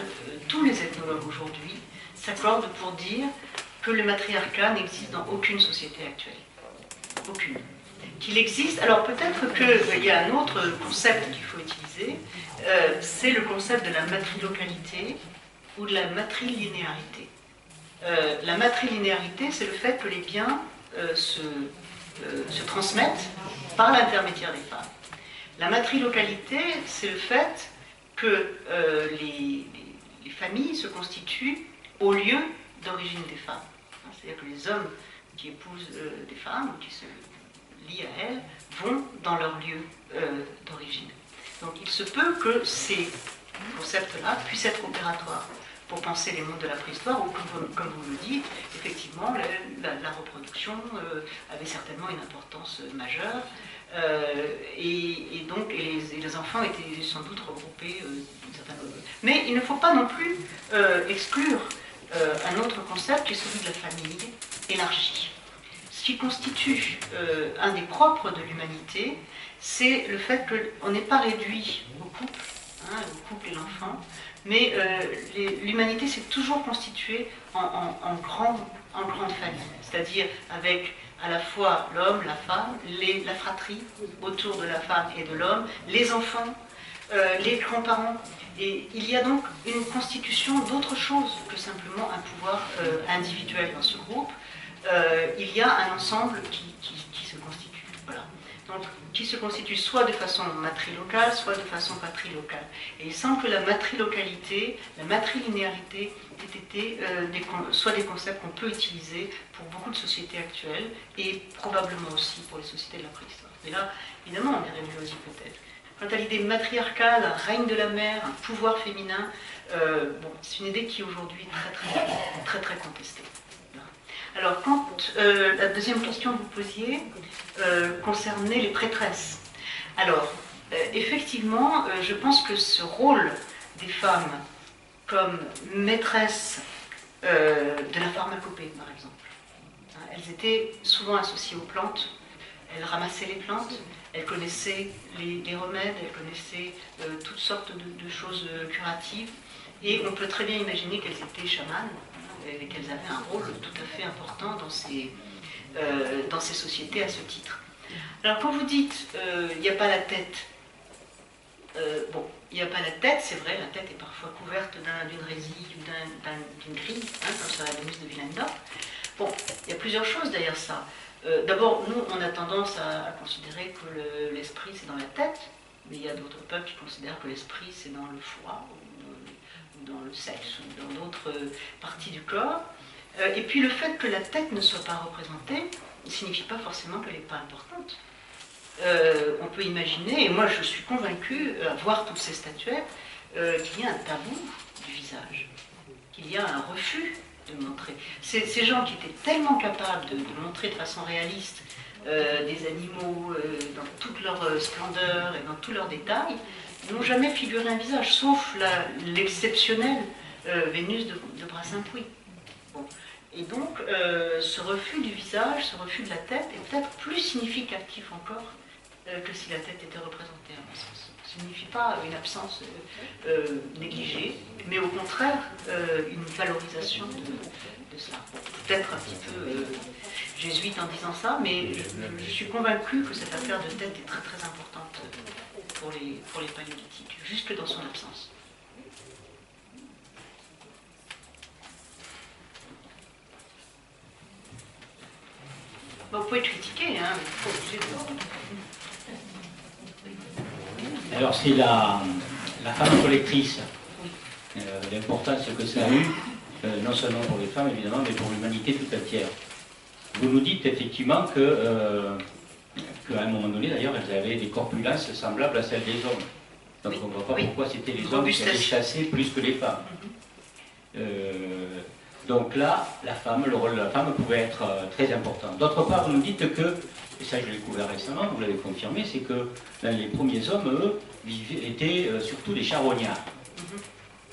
tous les ethnologues aujourd'hui, s'accordent pour dire que le matriarcat n'existe dans aucune société actuelle. Aucune. Qu'il existe, alors peut-être qu'il y a un autre concept qu'il faut utiliser, c'est le concept de la matrilocalité ou de la matrilinéarité. La matrilinéarité, c'est le fait que les biens se transmettent par l'intermédiaire des femmes. La matrilocalité, c'est le fait que les familles se constituent au lieu d'origine des femmes. C'est-à-dire que les hommes qui épousent des femmes ou qui se lient à elles vont dans leur lieu d'origine. Donc il se peut que ces concepts-là puissent être opératoires pour penser les mondes de la préhistoire, où, comme vous le dites, effectivement, la reproduction avait certainement une importance majeure, et donc les enfants étaient sans doute regroupés d'une certaine manière. Mais il ne faut pas non plus exclure un autre concept qui est celui de la famille élargie. Ce qui constitue un des propres de l'humanité, c'est le fait qu'on n'est pas réduit au couple, au couple et l'enfant, mais l'humanité s'est toujours constituée en grande famille, c'est-à-dire avec à la fois l'homme, la femme, la fratrie autour de la femme et de l'homme, les enfants, les grands-parents. Et il y a donc une constitution d'autre chose que simplement un pouvoir individuel dans ce groupe. Il y a un ensemble qui se constitue. Voilà. Donc, qui se constitue soit de façon matrilocale, soit de façon patrilocale. Et il semble que la matrilocalité, la matrilinéarité aient été soit des concepts qu'on peut utiliser pour beaucoup de sociétés actuelles et probablement aussi pour les sociétés de la préhistoire. Mais là, évidemment, on est réduit aux hypothèses. Quant à l'idée matriarcale, un règne de la mère, un pouvoir féminin, bon, c'est une idée qui est aujourd'hui très contestée. Alors, quand la deuxième question que vous posiez concernait les prêtresses. Alors, effectivement, je pense que ce rôle des femmes comme maîtresses de la pharmacopée, par exemple, elles étaient souvent associées aux plantes, elles ramassaient les plantes, elles connaissaient les remèdes, elles connaissaient toutes sortes de choses curatives, et on peut très bien imaginer qu'elles étaient chamanes, et qu'elles avaient un rôle tout à fait important dans ces sociétés à ce titre. Alors quand vous dites il n'y a pas la tête, bon, il n'y a pas la tête, c'est vrai, la tête est parfois couverte d'une résille ou d'une grille, comme sur la Vénus de Willendorf. Bon, il y a plusieurs choses derrière ça. D'abord, nous, on a tendance à considérer que l'esprit, c'est dans la tête, mais il y a d'autres peuples qui considèrent que l'esprit, c'est dans le foie, ou dans le sexe, ou dans d'autres parties du corps. Et puis le fait que la tête ne soit pas représentée ne signifie pas forcément qu'elle n'est pas importante. On peut imaginer, et moi je suis convaincue, à voir toutes ces statuettes, qu'il y a un tabou du visage, qu'il y a un refus de montrer. Ces gens qui étaient tellement capables de montrer de façon réaliste des animaux dans toute leur splendeur et dans tous leurs détails, n'ont jamais figuré un visage, sauf l'exceptionnelle Vénus de Brassampouy. Bon. Et donc, ce refus du visage, ce refus de la tête est peut-être plus significatif encore que si la tête était représentée, à mon sens. Ça ne signifie pas une absence négligée, mais au contraire une valorisation de cela. Bon, peut-être un petit peu jésuite en disant ça, mais je suis convaincue que cette affaire de tête est très importante pour les paléolithiques, jusque dans son absence. Bon, vous pouvez critiquer, hein, mais il faut obliger de... Alors c'est la femme collectrice, l'importance que ça a eu, non seulement pour les femmes évidemment, mais pour l'humanité tout entière. Vous nous dites effectivement qu'à un moment donné, d'ailleurs, elles avaient des corpulences semblables à celles des hommes. Donc on ne voit pas pourquoi c'était les hommes qui allaient chasser plus que les femmes. Donc là, le rôle de la femme pouvait être très important. D'autre part, vous nous dites que, et ça je l'ai découvert récemment, vous l'avez confirmé, c'est que les premiers hommes, eux, étaient surtout des charognards.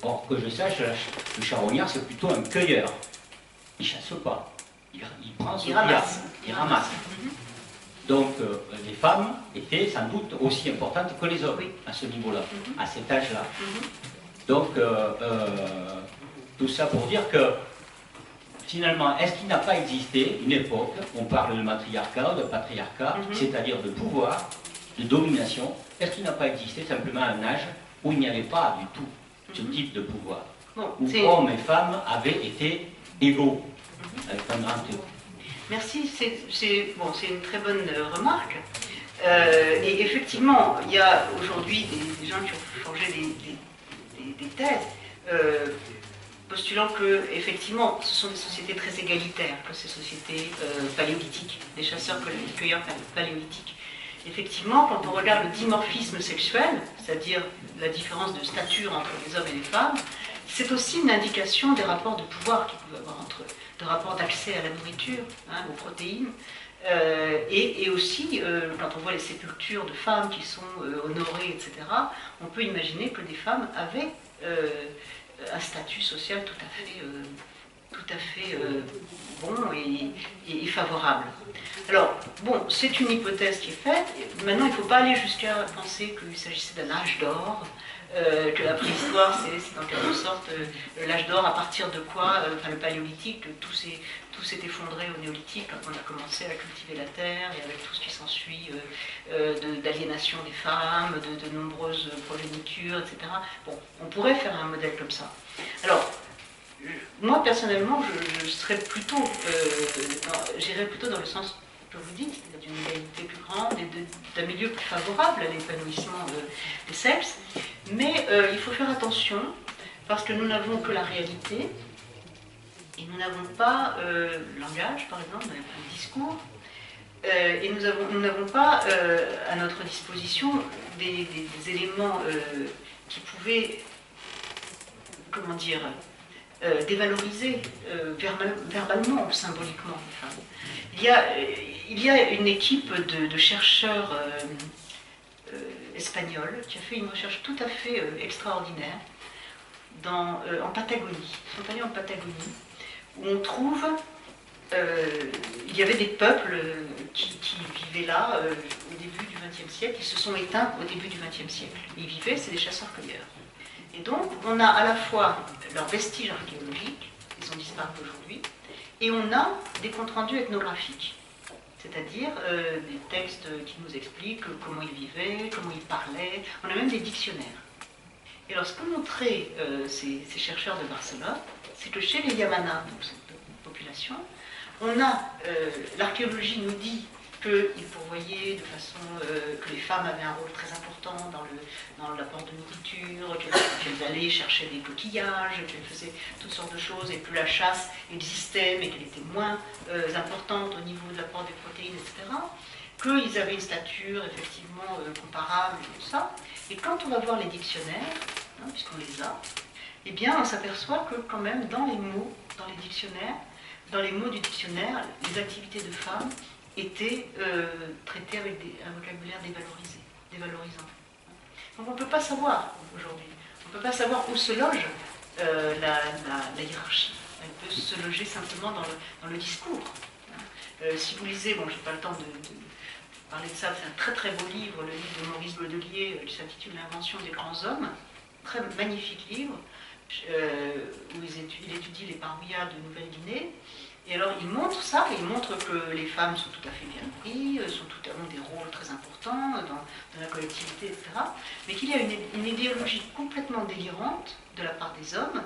Or, que je sache, le charognard, c'est plutôt un cueilleur. Il ne chasse pas. Il prend ce qu'il y a. Il ramasse. Donc les femmes étaient sans doute aussi importantes que les hommes à ce niveau-là, à cet âge-là. Donc tout ça pour dire que finalement, est-ce qu'il n'a pas existé une époque, on parle de matriarcat, de patriarcat, c'est-à-dire de pouvoir, de domination, est-ce qu'il n'a pas existé simplement un âge où il n'y avait pas du tout ce type de pouvoir, où hommes et femmes avaient été égaux, avec un grand T. Merci, c'est une très bonne remarque. Et effectivement, il y a aujourd'hui des gens qui ont forgé des thèses postulant que, effectivement, ce sont des sociétés très égalitaires, que ces sociétés paléolithiques, des chasseurs-cueilleurs paléolithiques. Effectivement, quand on regarde le dimorphisme sexuel, c'est-à-dire la différence de stature entre les hommes et les femmes, c'est aussi une indication des rapports de pouvoir qu'ils peuvent avoir entre eux, de rapports d'accès à la nourriture, aux protéines, et aussi, quand on voit les sépultures de femmes qui sont honorées, etc., on peut imaginer que des femmes avaient un statut social tout à fait bon et favorable. Alors, bon, c'est une hypothèse qui est faite. Maintenant, il ne faut pas aller jusqu'à penser qu'il s'agissait d'un âge d'or, que la préhistoire, c'est en quelque sorte l'âge d'or à partir de quoi, le paléolithique, tout s'est effondré au néolithique quand on a commencé à cultiver la terre et avec tout ce qui s'ensuit d'aliénation des femmes, de nombreuses progénitures, etc. Bon, on pourrait faire un modèle comme ça. Alors, moi personnellement, je serais plutôt, j'irais plutôt dans le sens que vous dites, c'est-à-dire d'une égalité plus grande et d'un milieu plus favorable à l'épanouissement des sexes. Mais il faut faire attention parce que nous n'avons que la réalité et nous n'avons pas le langage, par exemple, nous n'avons pas le discours. Et nous n'avons pas à notre disposition des éléments qui pouvaient, comment dire, dévaloriser verbalement ou symboliquement les femmes. Il y a une équipe de chercheurs espagnols qui a fait une recherche tout à fait extraordinaire en Patagonie. Ils sont allés en Patagonie où on trouve il y avait des peuples qui vivaient là au début du XXe siècle, ils se sont éteints au début du XXe siècle. Ils vivaient, c'est des chasseurs-cueilleurs. Et donc, on a à la fois leurs vestiges archéologiques, ils ont disparu aujourd'hui, et on a des comptes rendus ethnographiques, c'est-à-dire des textes qui nous expliquent comment ils vivaient, comment ils parlaient, on a même des dictionnaires. Et alors, ce qu'ont montré ces chercheurs de Barcelone, c'est que chez les Yamana, donc cette population, l'archéologie nous dit qu'ils pourvoyaient de façon que les femmes avaient un rôle très important dans l'apport de nourriture, qu'elles allaient chercher des coquillages, qu'elles faisaient toutes sortes de choses, et plus la chasse existait, mais qu'elle était moins importante au niveau de l'apport des protéines, etc. Qu'ils avaient une stature effectivement comparable et tout ça. Et quand on va voir les dictionnaires, puisqu'on les a, eh bien on s'aperçoit que quand même dans les mots, dans les dictionnaires, dans les mots du dictionnaire, les activités de femmes étaient traitées avec un vocabulaire dévalorisant. Donc on ne peut pas savoir aujourd'hui, on ne peut pas savoir où se loge la hiérarchie. Elle peut se loger simplement dans le discours. Si vous lisez, bon, je n'ai pas le temps de parler de ça, c'est un très très beau livre, le livre de Maurice Godelier qui s'intitule L'invention des grands hommes, très magnifique livre, où il étudie les parouillas de Nouvelle-Guinée. Et alors il montre ça, il montre que les femmes sont tout à fait bien prises, ont des rôles très importants dans la collectivité, etc. Mais qu'il y a une idéologie complètement délirante de la part des hommes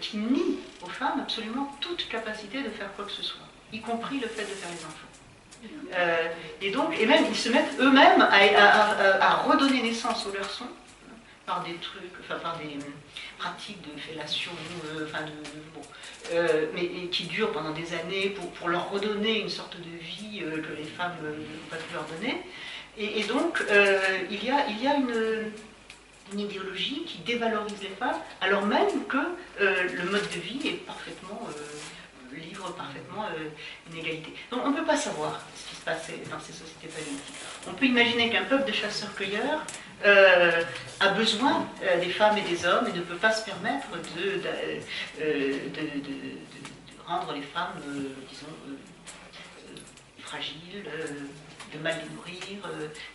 qui nie aux femmes absolument toute capacité de faire quoi que ce soit, y compris le fait de faire les enfants. Et même ils se mettent eux-mêmes à redonner naissance aux garçons par des trucs, par des pratiques de fellation, mais qui durent pendant des années pour leur redonner une sorte de vie que les femmes n'ont pas pu leur donner. Et donc, il y a une idéologie qui dévalorise les femmes, alors même que le mode de vie est parfaitement livre parfaitement une égalité. Donc on ne peut pas savoir ce qui se passait dans ces sociétés paléolithiques. On peut imaginer qu'un peuple de chasseurs-cueilleurs a besoin des femmes et des hommes et ne peut pas se permettre de rendre les femmes, disons, fragiles, de mal les nourrir,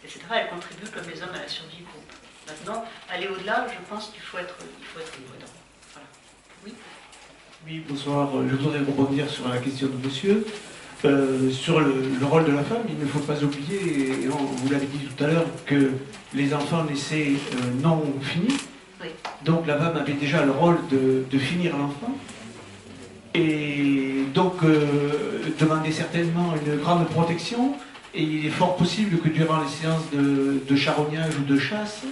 etc. Elles contribuent comme les hommes à la survie du groupe. Maintenant, aller au-delà, je pense qu'il faut être prudent. Voilà. Oui. Oui, bonsoir. Je voudrais rebondir sur la question de monsieur. Sur le rôle de la femme, il ne faut pas oublier, et vous l'avez dit tout à l'heure, que les enfants naissaient non finis. Oui. Donc la femme avait déjà le rôle de finir l'enfant. Et donc demandait certainement une grande protection. Et il est fort possible que durant les séances de charognage ou de chasse,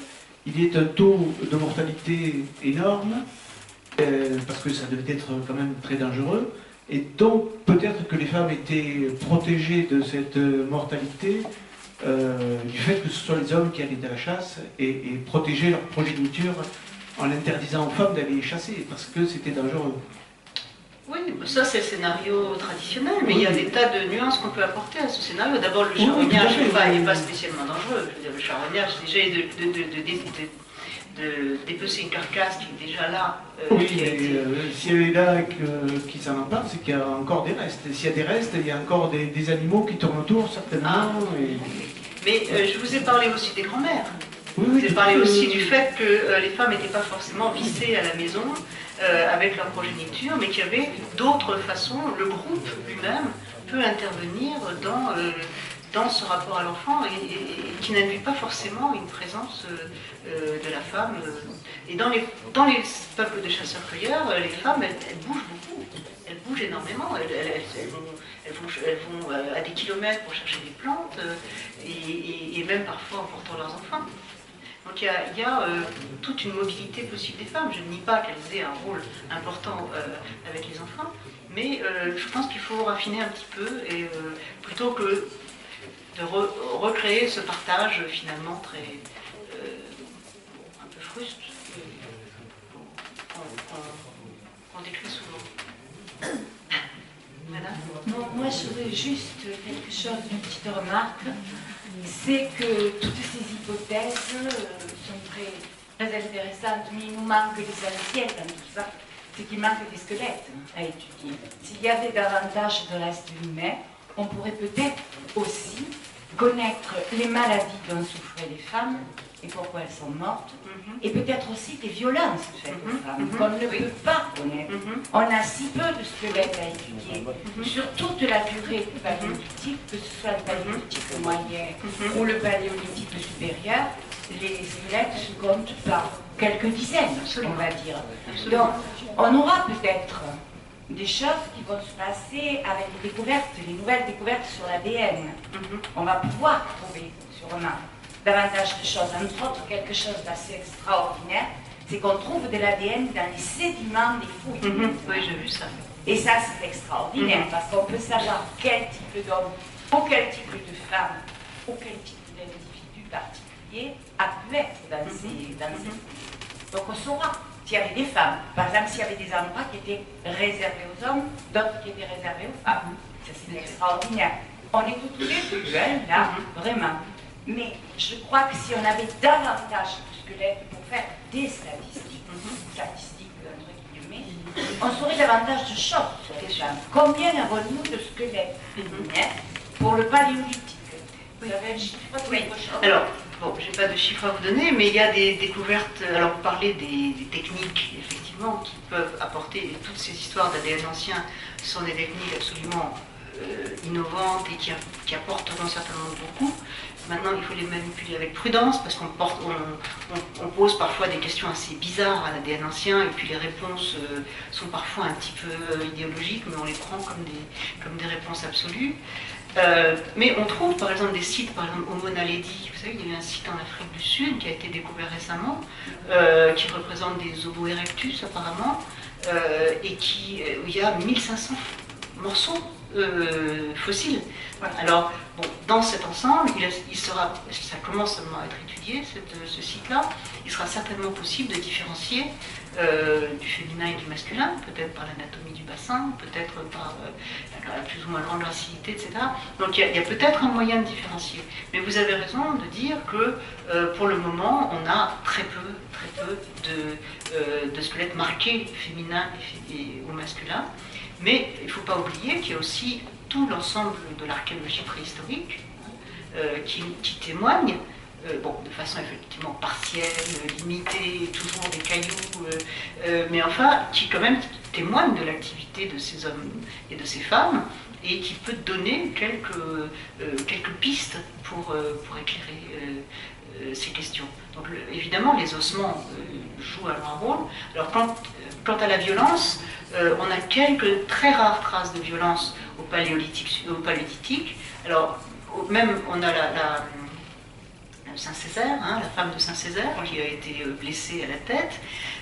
il y ait un taux de mortalité énorme, parce que ça devait être quand même très dangereux. Et donc peut-être que les femmes étaient protégées de cette mortalité du fait que ce soit les hommes qui allaient à la chasse et protéger leur progéniture en interdisant aux femmes d'aller chasser, parce que c'était dangereux. Oui, ça c'est le scénario traditionnel, mais il y a des tas de nuances qu'on peut apporter à ce scénario. D'abord, le charognage n'est pas spécialement dangereux. Je veux dire, le charognage, c'est déjà de dépecer une carcasse qui est déjà là. Oui, mais si elle est là et qui s'en empare, c'est qu'il y a encore des restes. Et s'il y a des restes, il y a encore des animaux qui tournent autour, certainement. Ah. Mais je vous ai parlé aussi des grands-mères. Oui, Je vous ai parlé aussi du fait que les femmes n'étaient pas forcément vissées à la maison avec leur progéniture, mais qu'il y avait d'autres façons. Le groupe lui-même peut intervenir dans ce rapport à l'enfant et qui n'induit pas forcément une présence de la femme. Et dans les peuples de chasseurs-cueilleurs, les femmes, elles bougent beaucoup. Elles bougent énormément. Elles vont à des kilomètres pour chercher des plantes et même parfois en portant leurs enfants. Donc il y a toute une mobilité possible des femmes. Je ne nie pas qu'elles aient un rôle important avec les enfants, mais je pense qu'il faut raffiner un petit peu et plutôt que de recréer ce partage finalement très un peu fruste qu'on décrit souvent. Madame ? Non, moi je voudrais juste quelque chose, une petite remarque. C'est que toutes ces hypothèses sont très intéressantes, mais il nous manque l'essentiel dans tout ça, c'est qu'il manque des squelettes à étudier. S'il y avait davantage de restes humains, on pourrait peut-être aussi connaître les maladies dont souffraient les femmes et pourquoi elles sont mortes, et peut-être aussi des violences faites aux femmes qu'on ne peut pas connaître. On a si peu de squelettes à étudier sur toute la durée du paléolithique, que ce soit le paléolithique moyen ou le paléolithique supérieur, les squelettes se comptent par quelques dizaines, on va dire. Donc, on aura peut-être des choses qui vont se passer avec les découvertes, les nouvelles découvertes sur l'ADN. On va pouvoir trouver, sûrement, davantage de choses. Entre autres, quelque chose d'assez extraordinaire, c'est qu'on trouve de l'ADN dans les sédiments des fouilles. Oui, j'ai vu ça. Et ça, c'est extraordinaire, parce qu'on peut savoir quel type d'homme, ou quel type de femme, ou quel type d'individu particulier a pu être dans ces fouilles. Donc on saura s'il y avait des femmes. Par exemple, s'il y avait des endroits qui étaient réservés aux hommes, d'autres qui étaient réservés aux femmes. Ça, c'est extraordinaire. On est tous les plus jeunes, là, vraiment. Mais je crois que si on avait davantage de squelettes pour faire des statistiques, entre guillemets, on saurait davantage de choses sur les femmes. Combien avons-nous de squelettes féminins pour le paléolithique? Vous avez un chiffre? Oui. Alors, bon, je n'ai pas de chiffres à vous donner, mais il y a des découvertes. Alors, vous parlez des techniques, effectivement, qui peuvent apporter. Toutes ces histoires d'ADN ancien sont des techniques absolument innovantes et qui apporteront certainement beaucoup. Maintenant, il faut les manipuler avec prudence parce qu'on pose parfois des questions assez bizarres à l'ADN ancien et puis les réponses sont parfois un petit peu idéologiques, mais on les prend comme des réponses absolues. Mais on trouve par exemple des sites, par exemple Homo naledi, vous savez, il y a eu un site en Afrique du Sud qui a été découvert récemment, qui représente des Homo erectus apparemment, et où il y a 1500 morceaux fossiles. Alors, bon, dans cet ensemble, ça commence seulement à être étudié, ce site-là, il sera certainement possible de différencier du féminin et du masculin, peut-être par l'anatomie du bassin, peut-être par la plus ou moins grande gracilité, etc. Donc il y a peut-être un moyen de différencier. Mais vous avez raison de dire que pour le moment, on a très peu de squelettes marqués féminins ou masculins. Mais il ne faut pas oublier qu'il y a aussi tout l'ensemble de l'archéologie préhistorique qui témoignent, bon, de façon effectivement partielle, limitée, toujours des cailloux, mais enfin, qui quand même témoignent de l'activité de ces hommes et de ces femmes, et qui peut donner quelques pistes pour éclairer ces questions. Donc évidemment, les ossements jouent alors un rôle. Alors quant à la violence, on a quelques très rares traces de violence au paléolithique. Alors même on a Saint-Césaire, hein, la femme de Saint-Césaire qui a été blessée à la tête.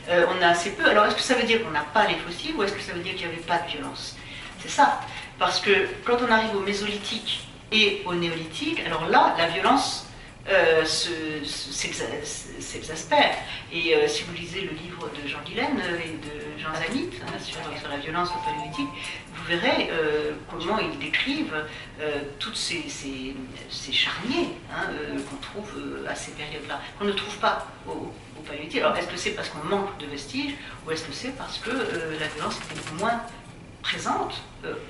On a assez peu. Alors est-ce que ça veut dire qu'on n'a pas les fossiles ou est-ce que ça veut dire qu'il n'y avait pas de violence? C'est ça. Parce que quand on arrive au Mésolithique et au Néolithique, alors là, la violence s'exaspère. Et si vous lisez le livre de Jean Guilaine et de Jean Zanit sur la violence au Paléolithique, vous verrez comment ils décrivent toutes ces charniers qu'on trouve à ces périodes-là, qu'on ne trouve pas au Paléolithique. Alors est-ce que c'est parce qu'on manque de vestiges ou est-ce que c'est parce que la violence était moins présente,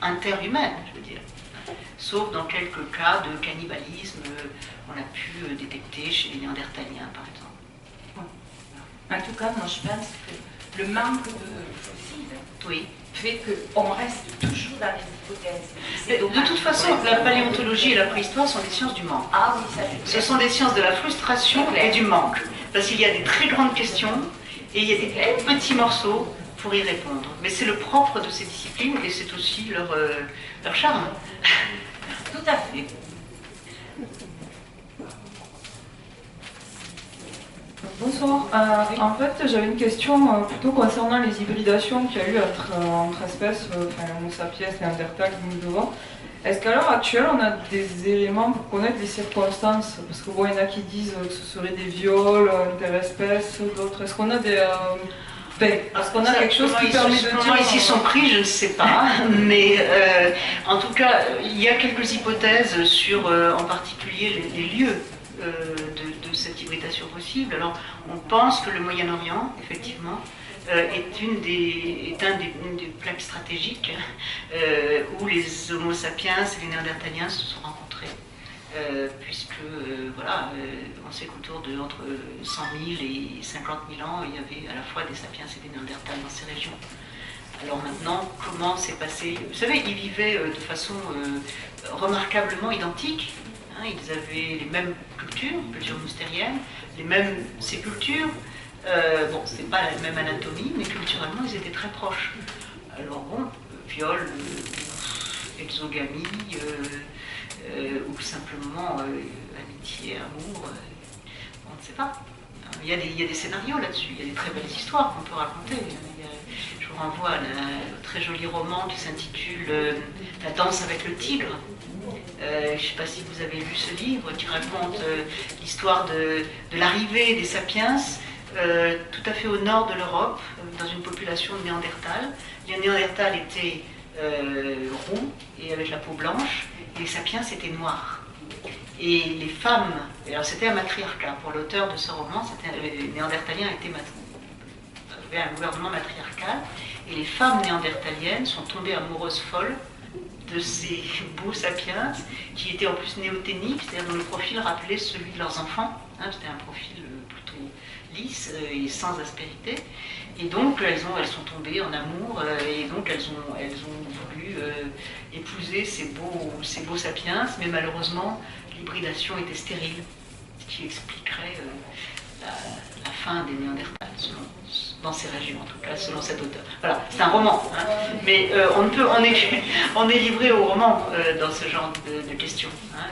interhumaine, je veux dire. Sauf dans quelques cas de cannibalisme, on a pu détecter chez les Néandertaliens, par exemple. En tout cas, moi je pense que le manque de fossiles Oui. fait qu'on reste toujours dans les hypothèses. De toute façon, la paléontologie et la préhistoire sont des sciences du manque. Ah oui, ça Ce sont des sciences de la frustration et du manque. Parce qu'il y a des très grandes questions et il y a des petits morceaux pour y répondre. Mais c'est le propre de ces disciplines et c'est aussi leur charme. Tout à fait. Bonsoir. En fait, j'avais une question plutôt concernant les hybridations qu'il y a eu entre espèces, Homo sapiens, Néandertal, devant. Est-ce qu'à l'heure actuelle, on a des éléments pour connaître les circonstances? Parce que bon, il y en a qui disent que ce serait des viols interespèces, d'autres. Est-ce qu'on a des... Est-ce qu'on a quelque chose qui permet de dire... Comment ils s'y sont pris, je ne sais pas. Mais en tout cas, il y a quelques hypothèses sur, en particulier, les lieux de cette hybridation possible. Alors, on pense que le Moyen-Orient, effectivement, est une des plaques stratégiques où les Homo sapiens et les Néandertaliens se sont rencontrés. Puisque, voilà, on sait qu'autour de entre 100 000 et 50 000 ans, il y avait à la fois des sapiens et des Néandertals dans ces régions. Alors maintenant, comment s'est passé... Vous savez, ils vivaient de façon remarquablement identique. Hein, ils avaient les mêmes cultures moustériennes, les mêmes sépultures. Bon, c'est pas la même anatomie, mais culturellement, ils étaient très proches. Alors bon, viol, exogamie... ou simplement amitié, amour, on ne sait pas. Il y a des scénarios là-dessus, il y a des très belles histoires qu'on peut raconter. Je vous renvoie à un très joli roman qui s'intitule La danse avec le tigre. Je ne sais pas si vous avez lu ce livre qui raconte l'histoire de l'arrivée des sapiens tout à fait au nord de l'Europe, dans une population de Néandertal. Les Néandertals étaient roux et avec la peau blanche, et les sapiens étaient noirs. Et les femmes, alors c'était un matriarcat, pour l'auteur de ce roman, les Néandertaliens avaient un gouvernement matriarcal, et les femmes néandertaliennes sont tombées amoureuses folles de ces beaux sapiens, qui étaient en plus néoténiques, c'est-à-dire dont le profil rappelait celui de leurs enfants, hein, c'était un profil plutôt lisse et sans aspérité. Et donc elles sont tombées en amour et donc elles ont voulu épouser ces beaux sapiens, mais malheureusement l'hybridation était stérile, ce qui expliquerait la fin des Néandertals, dans ces régions en tout cas, selon cet auteur. Voilà, c'est un roman, hein, mais on est livré au roman dans ce genre de questions. Hein,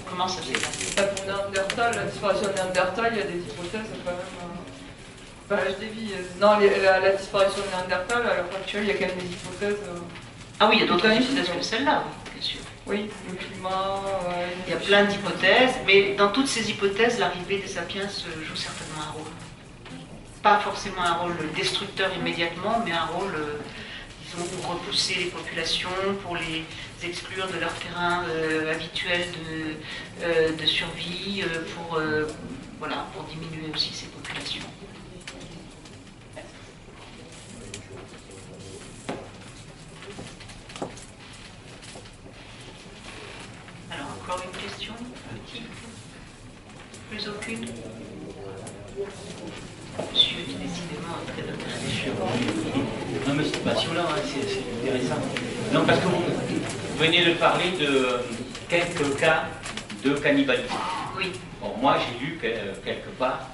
comment ça s'est passé? Pour Néandertal, la disparition de Néandertal, il y a des hypothèses quand même... je dévie. Non, la disparition de Néandertal, à l'heure actuelle, il y a quand même des hypothèses... Ah oui, il y a d'autres hypothèses que celle-là, oui, bien sûr. Oui, le climat... il y a plein d'hypothèses, mais dans toutes ces hypothèses, l'arrivée des sapiens joue certainement un rôle. Pas forcément un rôle destructeur immédiatement, mais un rôle, disons, pour repousser les populations, pour les exclure de leur terrain habituel de survie, pour diminuer aussi ces populations. Alors, encore une question ? plus aucune? Monsieur est décidément très intéressé. Non, mais c'est passionnant, hein, c'est intéressant. Non, parce que vous venez de parler de quelques cas de cannibalisme. Oui. Bon, moi, j'ai lu quelque part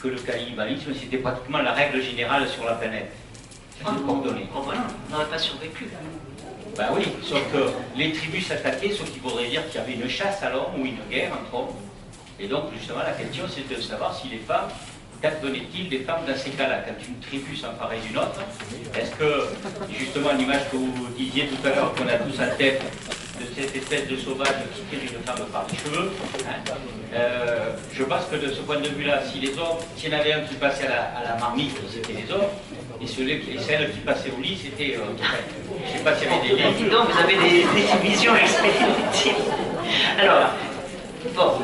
que le cannibalisme, c'était pratiquement la règle générale sur la planète. C'était coordonné. Oh, voilà, on n'aurait pas survécu. Ben oui, sauf que les tribus s'attaquaient, ce qui voudrait dire qu'il y avait une chasse à l'homme ou une guerre entre hommes. Et donc, justement, la question, c'était de savoir si les femmes, qu'advenait-il des femmes dans ces cas-là? Quand une tribu s'emparait d'une autre, est-ce que, justement, l'image que vous disiez tout à l'heure, qu'on a tous en tête, de cette espèce de sauvage qui tire une femme par les cheveux, hein, je pense que de ce point de vue-là, si les hommes, s'il y en avait un qui passait à la marmite, c'était les hommes, et celle qui passait au lit, c'était... je ne sais pas s'il y avait des Dis lignes. donc, vous avez des visions expérimentielles. Alors, bon,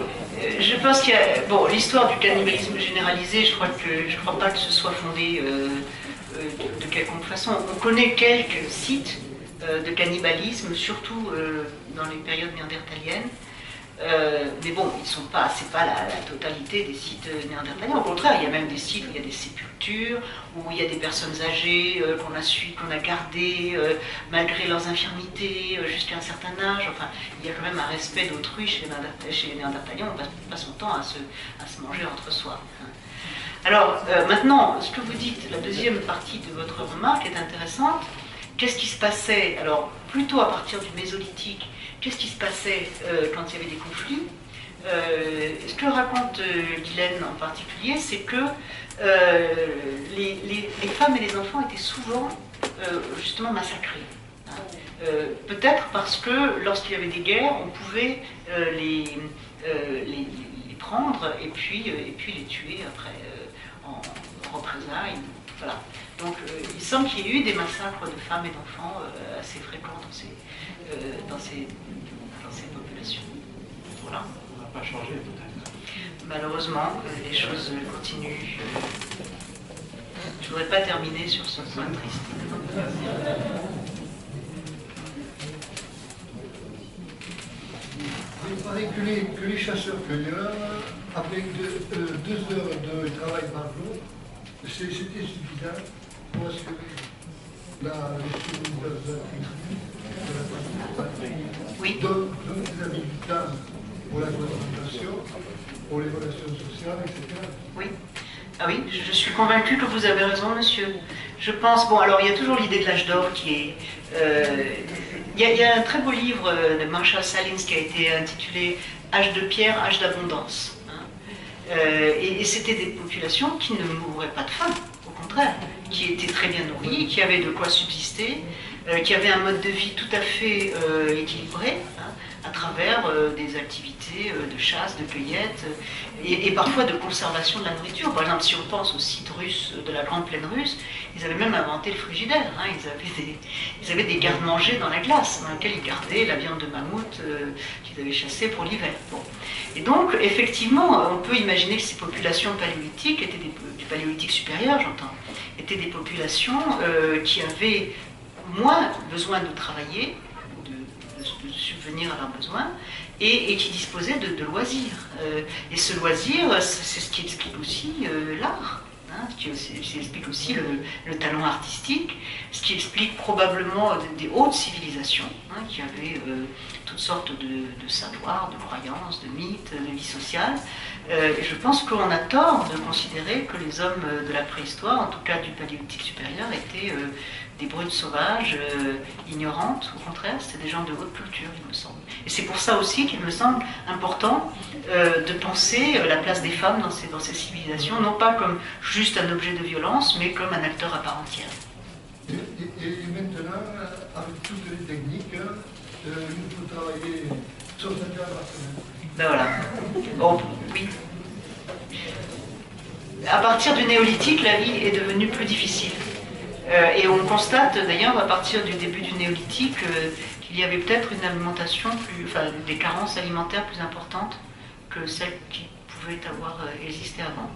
je pense qu'il y a... Bon, l'histoire du cannibalisme généralisé, je crois pas que ce soit fondé de quelconque façon. On connaît quelques sites de cannibalisme, surtout dans les périodes néandertaliennes. Mais bon, c'est pas la totalité des sites néandertaliens. Au contraire, il y a même des sites où il y a des sépultures, où il y a des personnes âgées qu'on a gardées malgré leurs infirmités jusqu'à un certain âge. Enfin, il y a quand même un respect d'autrui chez les néandertaliens. On passe pas son temps à se manger entre soi. Alors, maintenant, ce que vous dites, la deuxième partie de votre remarque est intéressante. Qu'est-ce qui se passait, alors plutôt à partir du Mésolithique, qu'est-ce qui se passait quand il y avait des conflits? Ce que raconte Guylaine en particulier, c'est que les femmes et les enfants étaient souvent justement massacrés. Hein. Peut-être parce que lorsqu'il y avait des guerres, on pouvait les prendre et puis les tuer après en représailles. Voilà. Donc il semble qu'il y ait eu des massacres de femmes et d'enfants assez fréquents dans ces populations. Voilà. On n'a pas changé peut-être. Malheureusement, les choses continuent. Je ne voudrais pas terminer sur ce point triste. Il paraît que les chasseurs-cueilleurs, avec 2 heures de travail par jour, c'était suffisant pour assurer la survie de la tribu. Oui. Donc, vous avez du temps pour la cohabitation, pour les relations sociales, etc. Oui. Ah oui, je suis convaincue que vous avez raison, monsieur. Je pense, bon, alors il y a toujours l'idée de l'âge d'or qui est... Il y a un très beau livre de Marshall Salins qui a été intitulé « Âge de pierre, âge d'abondance ». Et c'était des populations qui ne mouraient pas de faim, au contraire, qui étaient très bien nourries, qui avaient de quoi subsister, qui avaient un mode de vie tout à fait équilibré, hein, à travers des activités de chasse, de cueillette, et parfois de conservation de la nourriture. Par exemple, si on pense aux sites russes de la Grande Plaine russe, ils avaient même inventé le frigidaire. Hein, ils avaient des garde-manger dans la glace, dans lesquels ils gardaient la viande de mammouth qu'ils avaient chassée pour l'hiver. Bon. Et donc, effectivement, on peut imaginer que ces populations paléolithiques, du paléolithique supérieur, j'entends, étaient des populations qui avaient moins besoin de travailler, de subvenir à leurs besoins, et qui disposaient de loisirs. Et ce loisir, c'est ce qui explique aussi l'art, hein, ce qui explique aussi le talent artistique, ce qui explique probablement des hautes civilisations, hein, qui avaient toutes sortes de savoirs, de croyances, de mythes, de vie sociale. Et je pense qu'on a tort de considérer que les hommes de la préhistoire, en tout cas du paléolithique supérieur, étaient des brutes sauvages, ignorantes. Au contraire, c'était des gens de haute culture, il me semble. Et c'est pour ça aussi qu'il me semble important de penser la place des femmes dans ces civilisations, non pas comme juste un objet de violence, mais comme un acteur à part entière. Et maintenant, avec toutes les techniques, il faut travailler 60 heures par semaine. Ben voilà. Bon, oui. À partir du néolithique, la vie est devenue plus difficile. Et on constate d'ailleurs à partir du début du néolithique qu'il y avait peut-être une alimentation des carences alimentaires plus importantes que celles qui pouvaient avoir existé avant.